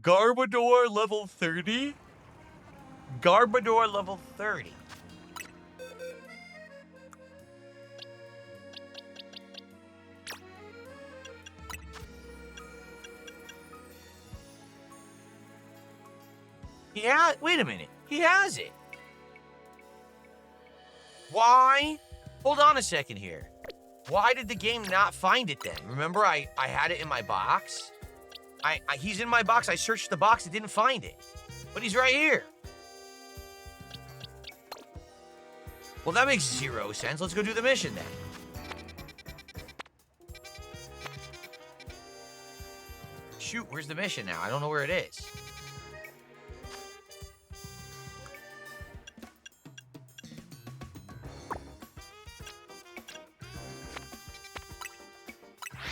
Garbodor level 30? Garbodor level 30. Yeah, wait a minute. He has it. Why? Hold on a second here. Why did the game not find it then? Remember, I had it in my box? He's in my box. I searched the box. It didn't find it. But he's right here. Well, that makes zero sense. Let's go do the mission then. Shoot, where's the mission now? I don't know where it is.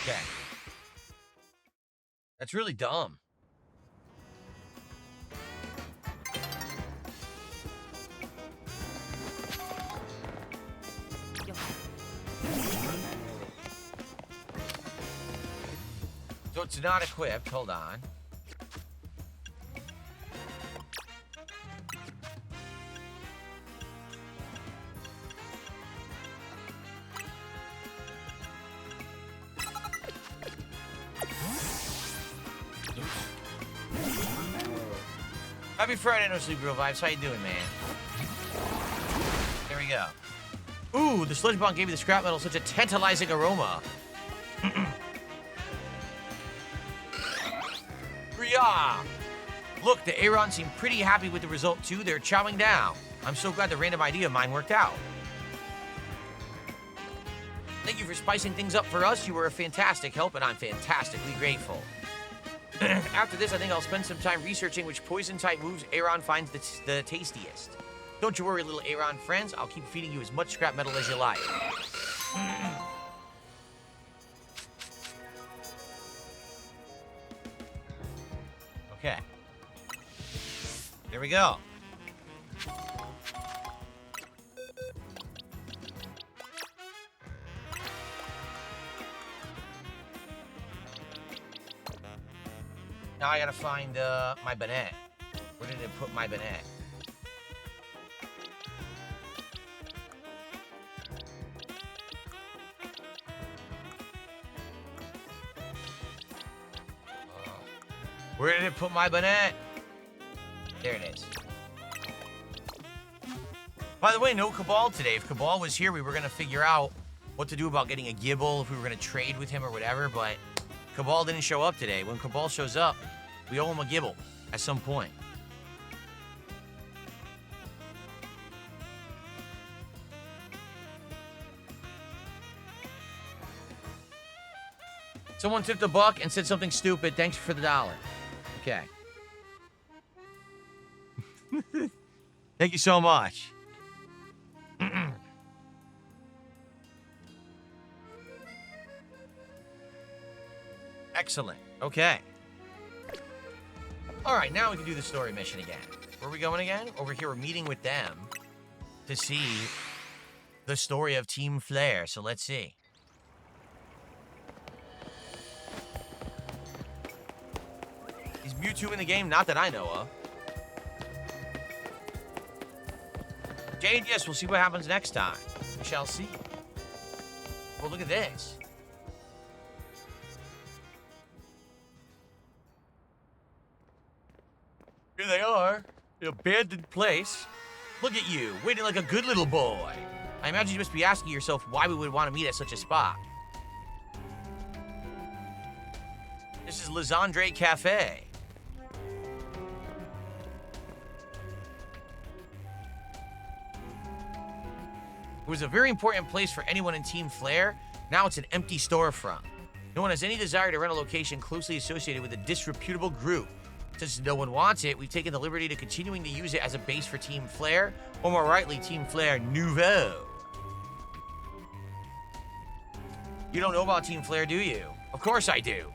Okay. That's really dumb. So it's not equipped. Hold on. Happy Friday, No Sleep Real Vibes. How you doing, man? There we go. Ooh, the sludge bomb gave me the scrap metal such a tantalizing aroma. Riyah! Look, the Aaron seem pretty happy with the result, too. They're chowing down. I'm so glad the random idea of mine worked out. Thank you for spicing things up for us. You were a fantastic help, and I'm fantastically grateful. After this, I think I'll spend some time researching which poison-type moves Aaron finds the tastiest. Don't you worry, little Aaron friends. I'll keep feeding you as much scrap metal as you like. Okay. There we go. Now I gotta find my bonnet. Where did it put my bonnet? Where did it put my bonnet? There it is. By the way, no Cabal today. If Cabal was here, we were gonna figure out what to do about getting a Gibble, if we were gonna trade with him or whatever, but Cabal didn't show up today. When Cabal shows up, we owe him a Gibble at some point. Someone took the buck and said something stupid. Thanks for the $1. Okay. Thank you so much. Excellent. Okay. All right, now we can do the story mission again. Where are we going again? Over here, we're meeting with them to see the story of Team Flare. So let's see. Is Mewtwo in the game? Not that I know of. Jade, yes, we'll see what happens next time. We shall see. Well, look at this. Here they are. The abandoned place. Look at you, waiting like a good little boy. I imagine you must be asking yourself why we would want to meet at such a spot. This is Lizandre Cafe. It was a very important place for anyone in Team Flare. Now it's an empty storefront. No one has any desire to rent a location closely associated with a disreputable group. Since no one wants it, we've taken the liberty to continuing to use it as a base for Team Flare, or more rightly, Team Flare Nouveau. You don't know about Team Flare, do you? Of course I do.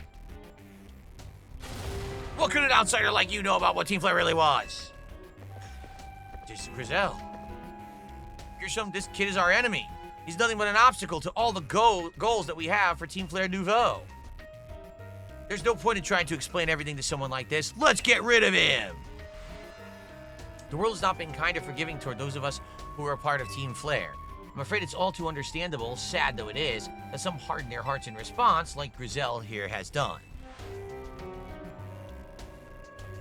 What could an outsider like you know about what Team Flare really was? Just Grizel. This kid is our enemy. He's nothing but an obstacle to all the goals that we have for Team Flare Nouveau. There's no point in trying to explain everything to someone like this. Let's get rid of him! The world has not been kind or forgiving toward those of us who are a part of Team Flare. I'm afraid it's all too understandable, sad though it is, that some harden their hearts in response, like Grizel here has done.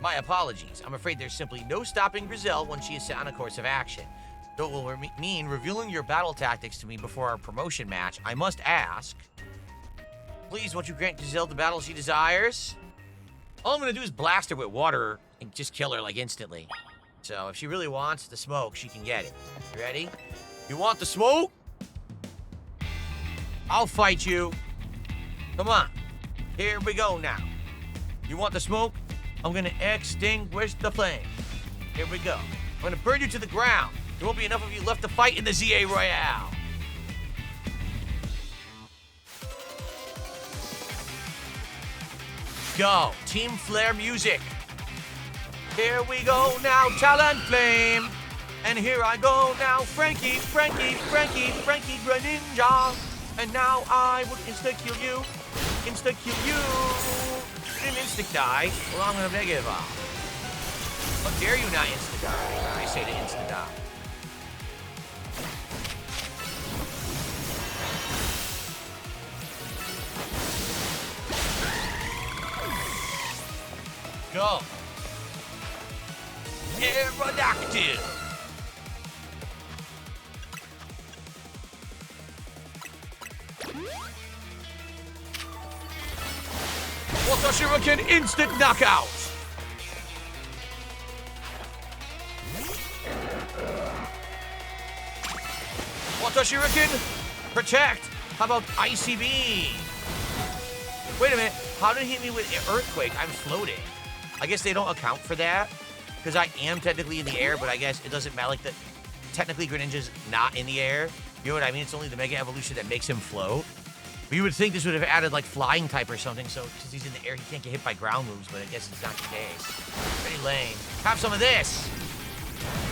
My apologies. I'm afraid there's simply no stopping Grizel when she is set on a course of action. Though it will mean revealing your battle tactics to me before our promotion match, I must ask, please, won't you grant Giselle the battle she desires? All I'm going to do is blast her with water and just kill her, like, instantly. So, if she really wants the smoke, she can get it. You ready? You want the smoke? I'll fight you. Come on. Here we go now. You want the smoke? I'm going to extinguish the flame. Here we go. I'm going to burn you to the ground. There won't be enough of you left to fight in the ZA Royale. Go. Team Flare music. Here we go now, Talon Flame. And here I go now, Frankie Greninja. And now I will insta-kill you. Insta-kill you. Didn't insta-die. Well, I'm gonna Mega Evolve. How dare you not insta-die? I say to insta-die. Go. effective. Water Shuriken instant knockout. Water Shuriken protect. How about ICB? Wait a minute. How did it hit me with Earthquake? I'm floating. I guess they don't account for that because I am technically in the air, but I guess it doesn't matter. Like technically Greninja's not in the air. You know what I mean? It's only the Mega Evolution that makes him float. But you would think this would have added like flying type or something, so since he's in the air, he can't get hit by ground moves, but I guess it's not the case. Pretty lame. Have some of this.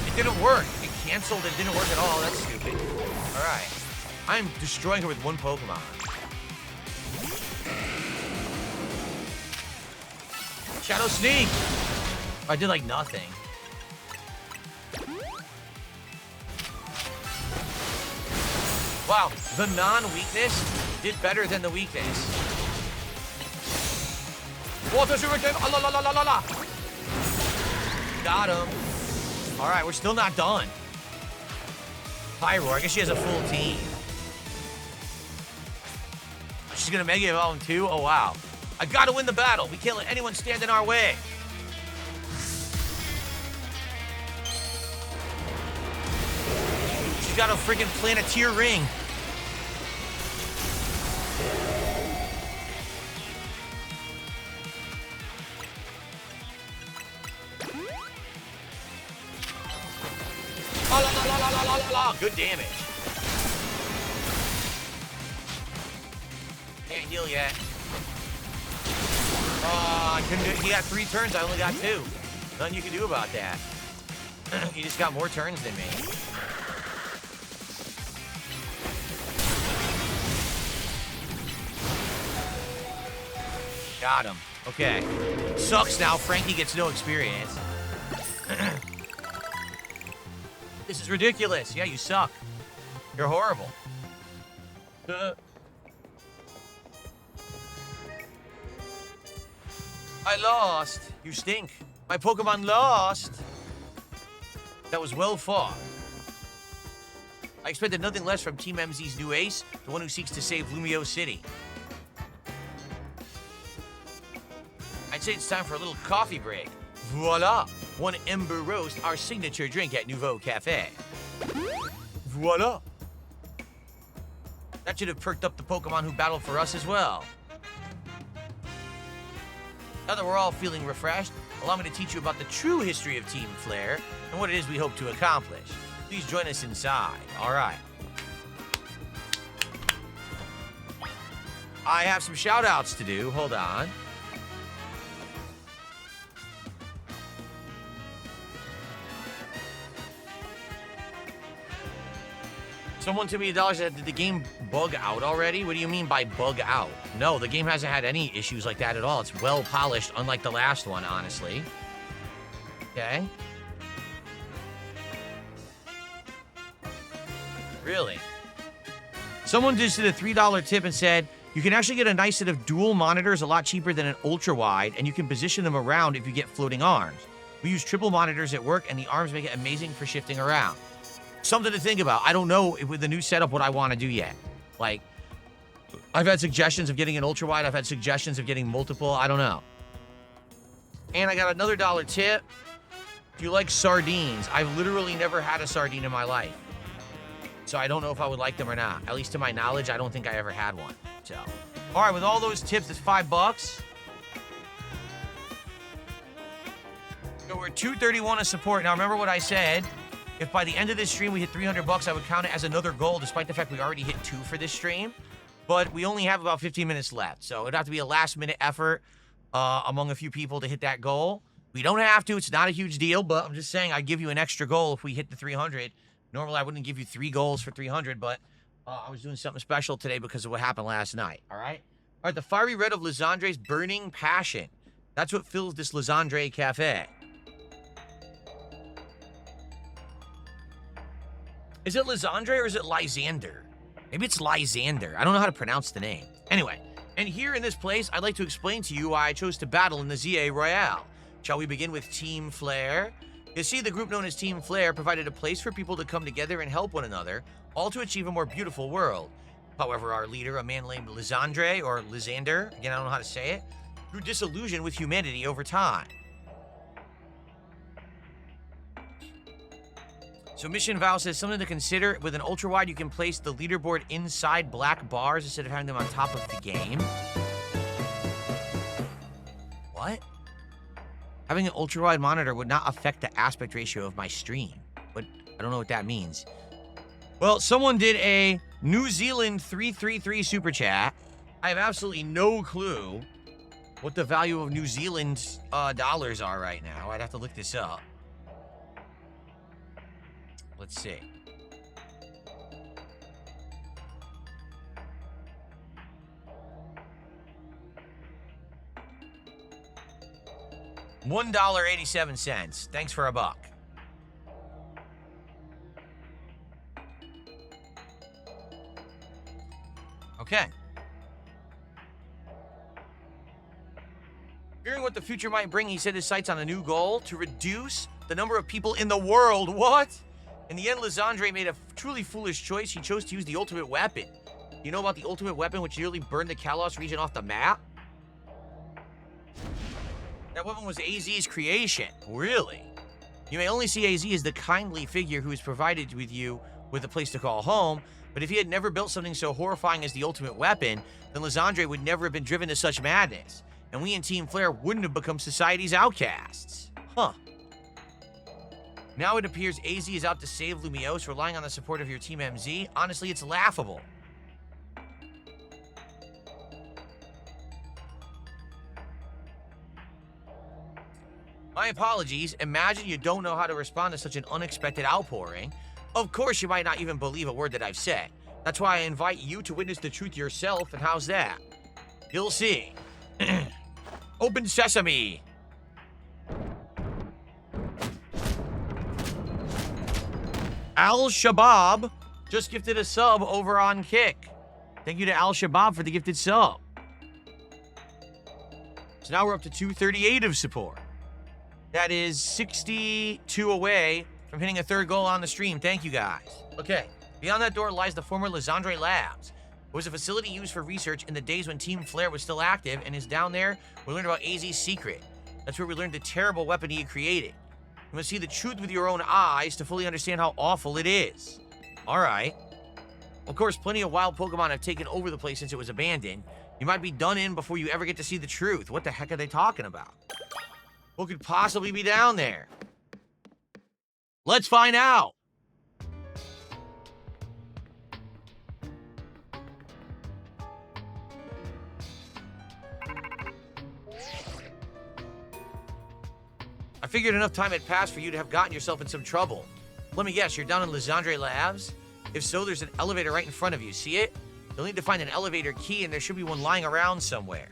It didn't work. It canceled. It didn't work at all. That's stupid. All right. I'm destroying her with one Pokemon. Shadow Sneak. I did like nothing. Wow, the non-weakness did better than the weakness. Water Shuriken, la la la la la la. Got him. All right, we're still not done. Pyro, I guess she has a full team. She's gonna Mega Evolve him too? Oh wow. I gotta win the battle. We can't let anyone stand in our way. She's got a freaking Planeteer ring. La la la la la la la. Good damage. Can't heal yet. I couldn't do it. He got 3 turns. I only got 2. Nothing you can do about that. He just got more turns than me. Got him. Okay. Sucks now. Frankie gets no experience. This is ridiculous. Yeah, you suck. You're horrible. I lost. You stink. My Pokemon lost. That was well fought. I expected nothing less from Team MZ's new ace, the one who seeks to save Lumio City. I'd say it's time for a little coffee break. Voila! One Ember Roast, our signature drink at Nouveau Cafe. Voila! That should have perked up the Pokemon who battled for us as well. Now that we're all feeling refreshed, allow me to teach you about the true history of Team Flare and what it is we hope to accomplish. Please join us inside. All right. I have some shout-outs to do. Hold on. Someone told me $1 said, did the game bug out already? What do you mean by bug out? No, the game hasn't had any issues like that at all. It's well polished, unlike the last one, honestly. Okay. Really? Someone just did a $3 tip and said, you can actually get a nice set of dual monitors a lot cheaper than an ultra-wide, and you can position them around if you get floating arms. We use triple monitors at work, and the arms make it amazing for shifting around. Something to think about. I don't know with the new setup what I want to do yet. Like, I've had suggestions of getting an ultra wide. I've had suggestions of getting multiple. I don't know. And I got another $1 tip. If you like sardines, I've literally never had a sardine in my life. So I don't know if I would like them or not. At least to my knowledge, I don't think I ever had one. So, all right, with all those tips, it's $5. So we're $231 of support. Now remember what I said. If by the end of this stream we hit $300, I would count it as another goal, despite the fact we already hit 2 for this stream. But we only have about 15 minutes left, so it'd have to be a last-minute effort among a few people to hit that goal. We don't have to. It's not a huge deal, but I'm just saying I'd give you an extra goal if we hit the 300. Normally, I wouldn't give you 3 goals for 300, but I was doing something special today because of what happened last night, all right? All right, the fiery red of Lysandre's burning passion. That's what fills this Lysandre Cafe. Is it Lysandre or is it Lysander? Maybe it's Lysander. I don't know how to pronounce the name. Anyway, and here in this place, I'd like to explain to you why I chose to battle in the ZA Royale. Shall we begin with Team Flare? You see, the group known as Team Flare provided a place for people to come together and help one another, all to achieve a more beautiful world. However, our leader, a man named Lysandre, or Lysander, again, I don't know how to say it, grew disillusioned with humanity over time. So Mission Val says something to consider. With an ultra-wide, you can place the leaderboard inside black bars instead of having them on top of the game. What? Having an ultra-wide monitor would not affect the aspect ratio of my stream. But I don't know what that means. Well, someone did a New Zealand 333 super chat. I have absolutely no clue what the value of New Zealand dollars are right now. I'd have to look this up. Let's see. $1.87. Thanks for a buck. Okay. Hearing what the future might bring, he set his sights on a new goal to reduce the number of people in the world. What? In the end, Lysandre made a truly foolish choice. He chose to use the ultimate weapon. You know about the ultimate weapon, which nearly burned the Kalos region off the map? That weapon was AZ's creation. Really? You may only see AZ as the kindly figure who is provided with you with a place to call home, but if he had never built something so horrifying as the ultimate weapon, then Lysandre would never have been driven to such madness, and we in Team Flare wouldn't have become society's outcasts. Huh. Now it appears AZ is out to save Lumiose, relying on the support of your Team MZ. Honestly, it's laughable. My apologies. Imagine you don't know how to respond to such an unexpected outpouring. Of course, you might not even believe a word that I've said. That's why I invite you to witness the truth yourself, and how's that? You'll see. Open sesame. Al-Shabaab just gifted a sub over on Kick. Thank you to Al-Shabaab for the gifted sub. So now we're up to 238 of support. That is 62 away from hitting a third goal on the stream. Thank you, guys. Okay, beyond that door lies the former Lysandre Labs. It was a facility used for research in the days when Team Flare was still active, and is down there we learned about AZ's secret. That's where we learned the terrible weapon he had created. You must see the truth with your own eyes to fully understand how awful it is. All right. Of course, plenty of wild Pokemon have taken over the place since it was abandoned. You might be done in before you ever get to see the truth. What the heck are they talking about? What could possibly be down there? Let's find out. I figured enough time had passed for you to have gotten yourself in some trouble. Let me guess, you're down in Lysandre Labs? If so, there's an elevator right in front of you. See it? You'll need to find an elevator key, and there should be one lying around somewhere.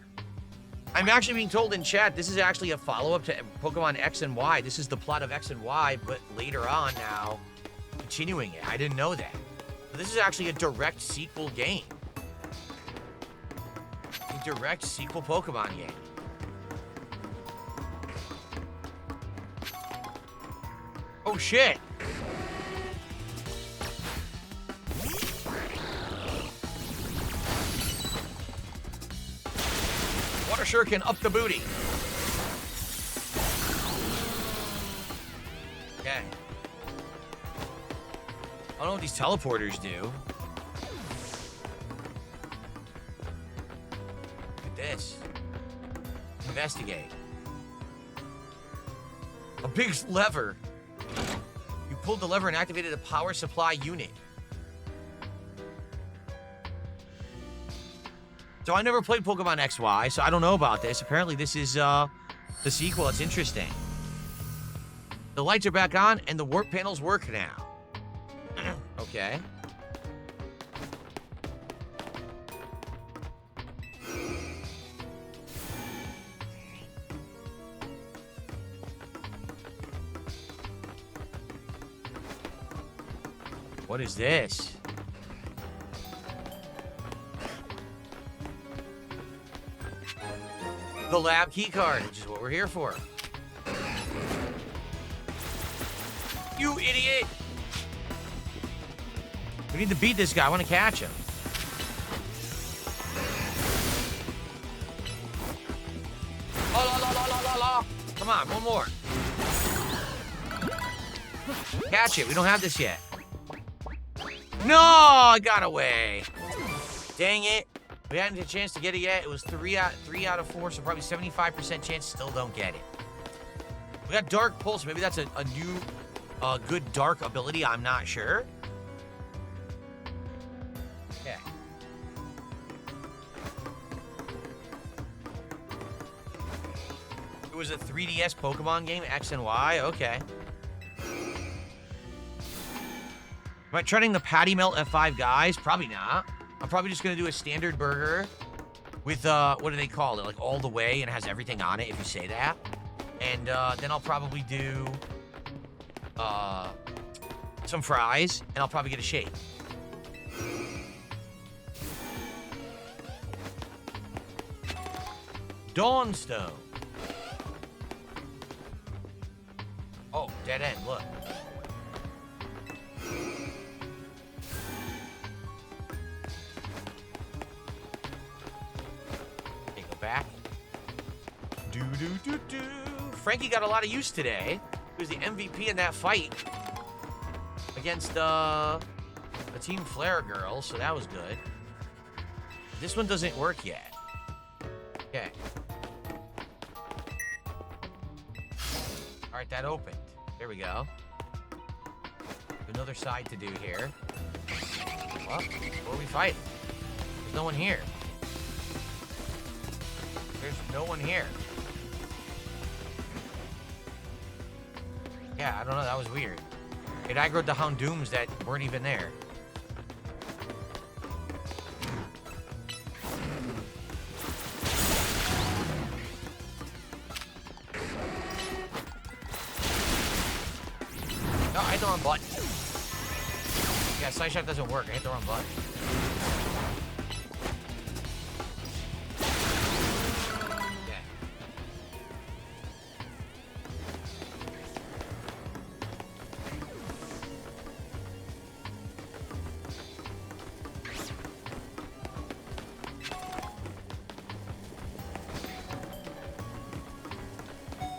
I'm actually being told in chat this is actually a follow-up to Pokemon X and Y. This is the plot of X and Y, but later on now, continuing it. I didn't know that. But this is actually a direct sequel game. A direct sequel Pokemon game. Oh, shit. Water Shuriken up the booty. Okay. I don't know what these teleporters do. Look at this. Investigate. A big lever. You pulled the lever and activated a power supply unit. So I never played Pokemon XY, so I don't know about this. Apparently this is the sequel. It's interesting. The lights are back on and the warp panels work now. Okay. What is this? The lab key card, which is what we're here for. You idiot! We need to beat this guy. I want to catch him. Oh, la, la, la, la, la, la. Come on, one more. Catch it. We don't have this yet. No, I got away. Dang it. We hadn't had a chance to get it yet. It was 3 out of 4, so probably 75% chance still don't get it. We got Dark Pulse. Maybe that's a new good dark ability. I'm not sure. Okay. It was a 3DS Pokemon game, X and Y. Okay. Am I trying the Patty Melt F5 guys? Probably not. I'm probably just going to do a standard burger with, what do they call it? Like all the way, and it has everything on it, if you say that. And then I'll probably do some fries, and I'll probably get a shake. Dawnstone. Oh, dead end, look. Okay, go back. Do. Frankie got a lot of use today. He was the MVP in that fight against a Team Flare girl, so that was good. This one doesn't work yet. Okay. All right, that opened. There we go. Another side to do here. Well, what are we fighting? There's no one here. There's no one here. Yeah, I don't know. That was weird. It aggroed the Houndooms that weren't even there. No, I hit the wrong button. Yeah, Side Shot doesn't work. I hit the wrong button.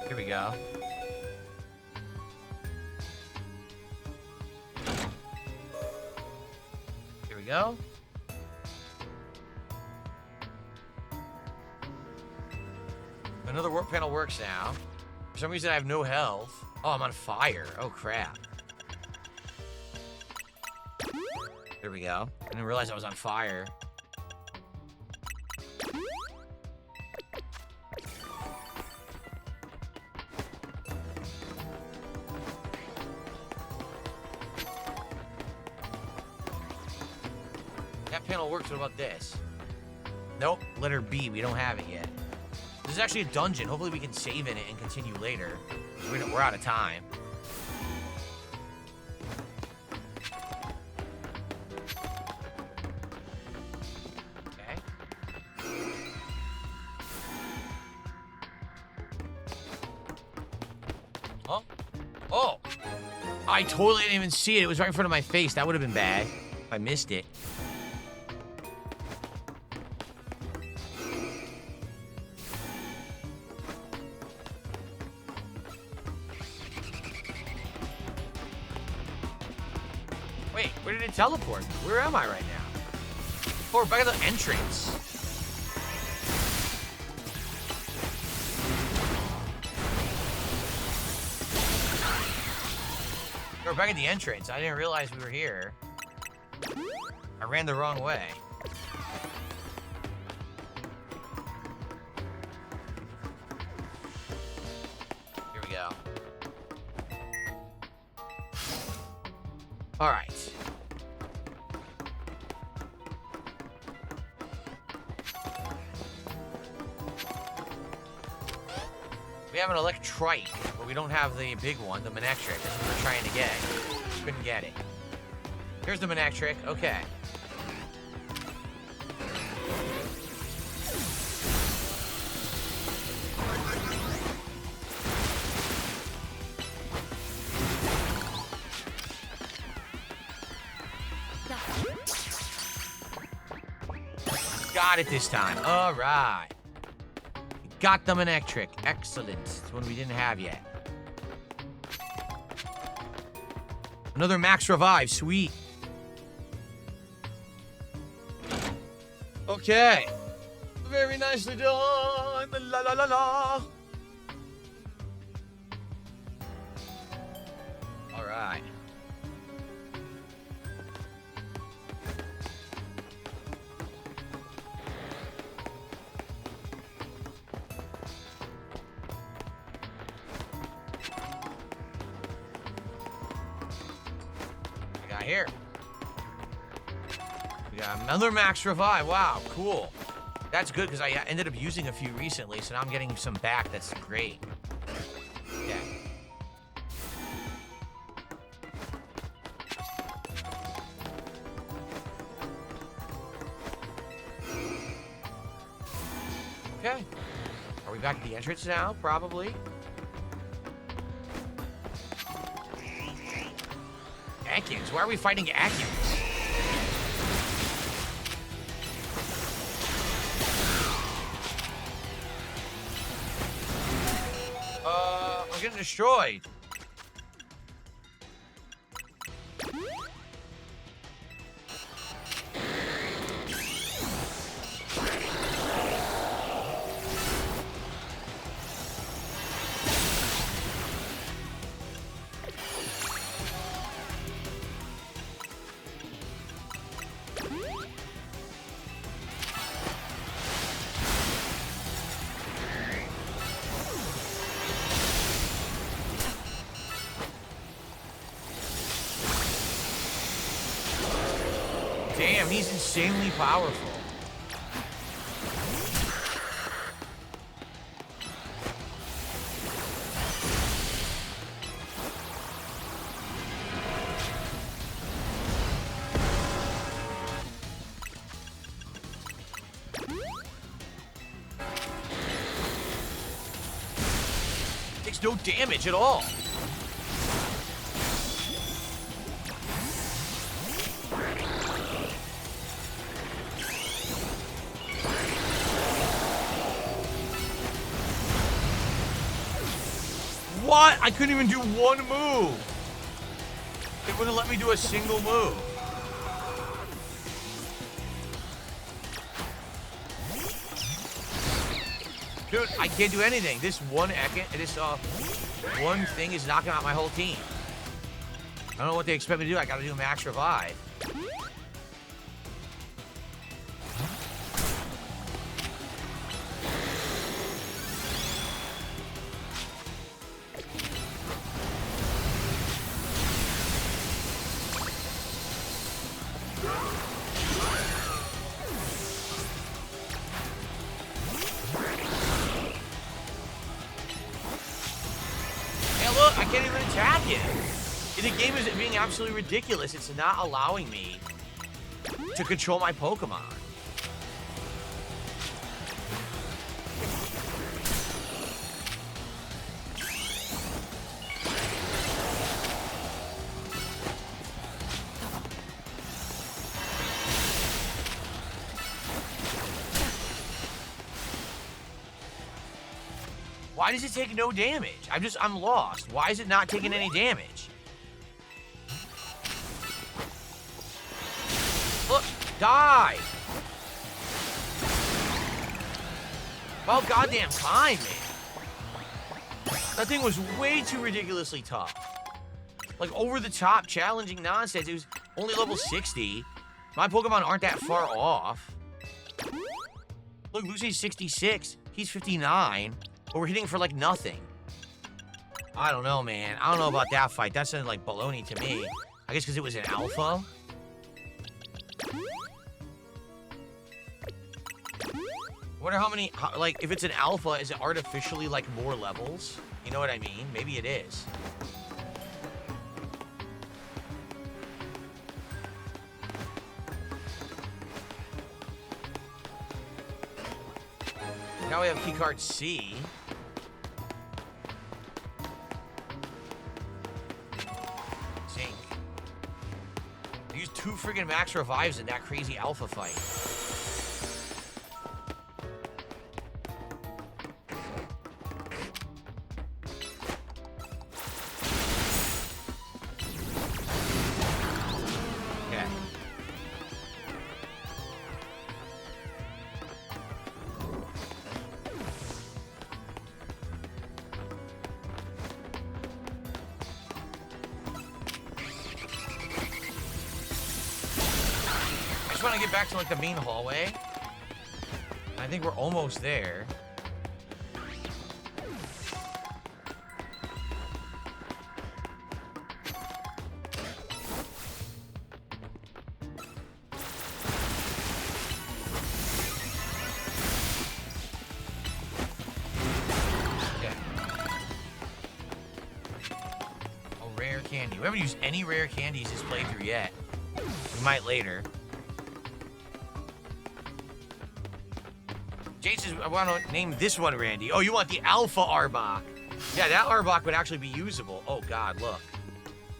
Here we go. Here we go. Another work panel works now. For some reason I have no health. Oh, I'm on fire. Oh, crap. There we go. I didn't realize I was on fire. That panel works. What about this? Nope. Letter B. We don't have it yet. This is actually a dungeon. Hopefully we can save in it and continue later. We're out of time. Okay. Oh. Oh. I totally didn't even see it. It was right in front of my face. That would have been bad if I missed it. Wait, where did it teleport me? Where am I right now? Oh, we're back at the entrance. We're back at the entrance. I didn't realize we were here. I ran the wrong way. Here we go. All right. We have an Electrike, but we don't have the big one, the Manectric. That's what we're trying to get. Couldn't get it. Here's the Manectric. Okay. got it this time. All right. Got them an electric. Excellent. It's one we didn't have yet. Another max revive. Sweet. Okay. Very nicely done. La la la la. All right. We got here. We got another max revive. Wow, cool. That's good because I ended up using a few recently, so now I'm getting some back. That's great. Yeah. Okay. Are we back at the entrance now? Probably. Ekans? Why are we fighting Ekans? I'm getting destroyed. Damn, he's insanely powerful. Takes no damage at all. What? I couldn't even do one move. It wouldn't let me do a single move. Dude, I can't do anything. This one one thing is knocking out my whole team. I don't know what they expect me to do. I gotta do max revive. Look, I can't even attack it. The game is being absolutely ridiculous. It's not allowing me to control my Pokemon. Why does it take no damage? I'm lost. Why is it not taking any damage? Look, die. About goddamn time, man. That thing was way too ridiculously tough. Like over the top, challenging nonsense. It was only level 60. My Pokemon aren't that far off. Look, Lucy's 66. He's 59. But we're hitting for like nothing. I don't know, man. I don't know about that fight. That sounded like baloney to me. I guess because it was an alpha. I wonder how many, like, if it's an alpha, is it artificially, like, more levels? You know what I mean? Maybe it is. Now we have keycard C. Zinc. I used 2 friggin' max revives in that crazy alpha fight. just want to get back to, like, the main hallway. I think we're almost there. Candy. We haven't used any rare candies this playthrough yet. We might later. Jade says, I want to name this one Randy. Oh, you want the Alpha Arbok. Yeah, that Arbok would actually be usable. Oh, God, look.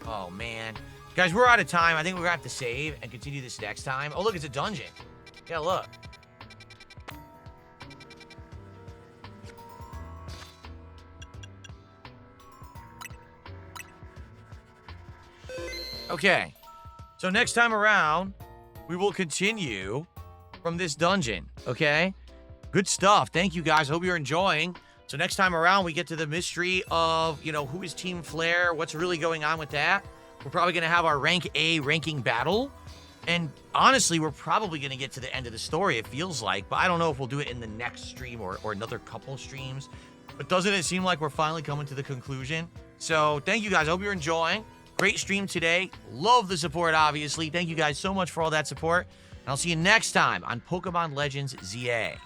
Oh, man. Guys, we're out of time. I think we're going to have to save and continue this next time. Oh, look, it's a dungeon. Yeah, look. Okay, so next time around, we will continue from this dungeon, okay? Good stuff. Thank you, guys. Hope you're enjoying. So next time around, we get to the mystery of, you know, who is Team Flare, what's really going on with that. We're probably going to have our rank A ranking battle. And honestly, we're probably going to get to the end of the story, it feels like. But I don't know if we'll do it in the next stream or another couple streams. But doesn't it seem like we're finally coming to the conclusion? So thank you, guys. Hope you're enjoying. Great stream today. Love the support, obviously. Thank you guys so much for all that support. And I'll see you next time on Pokemon Legends ZA.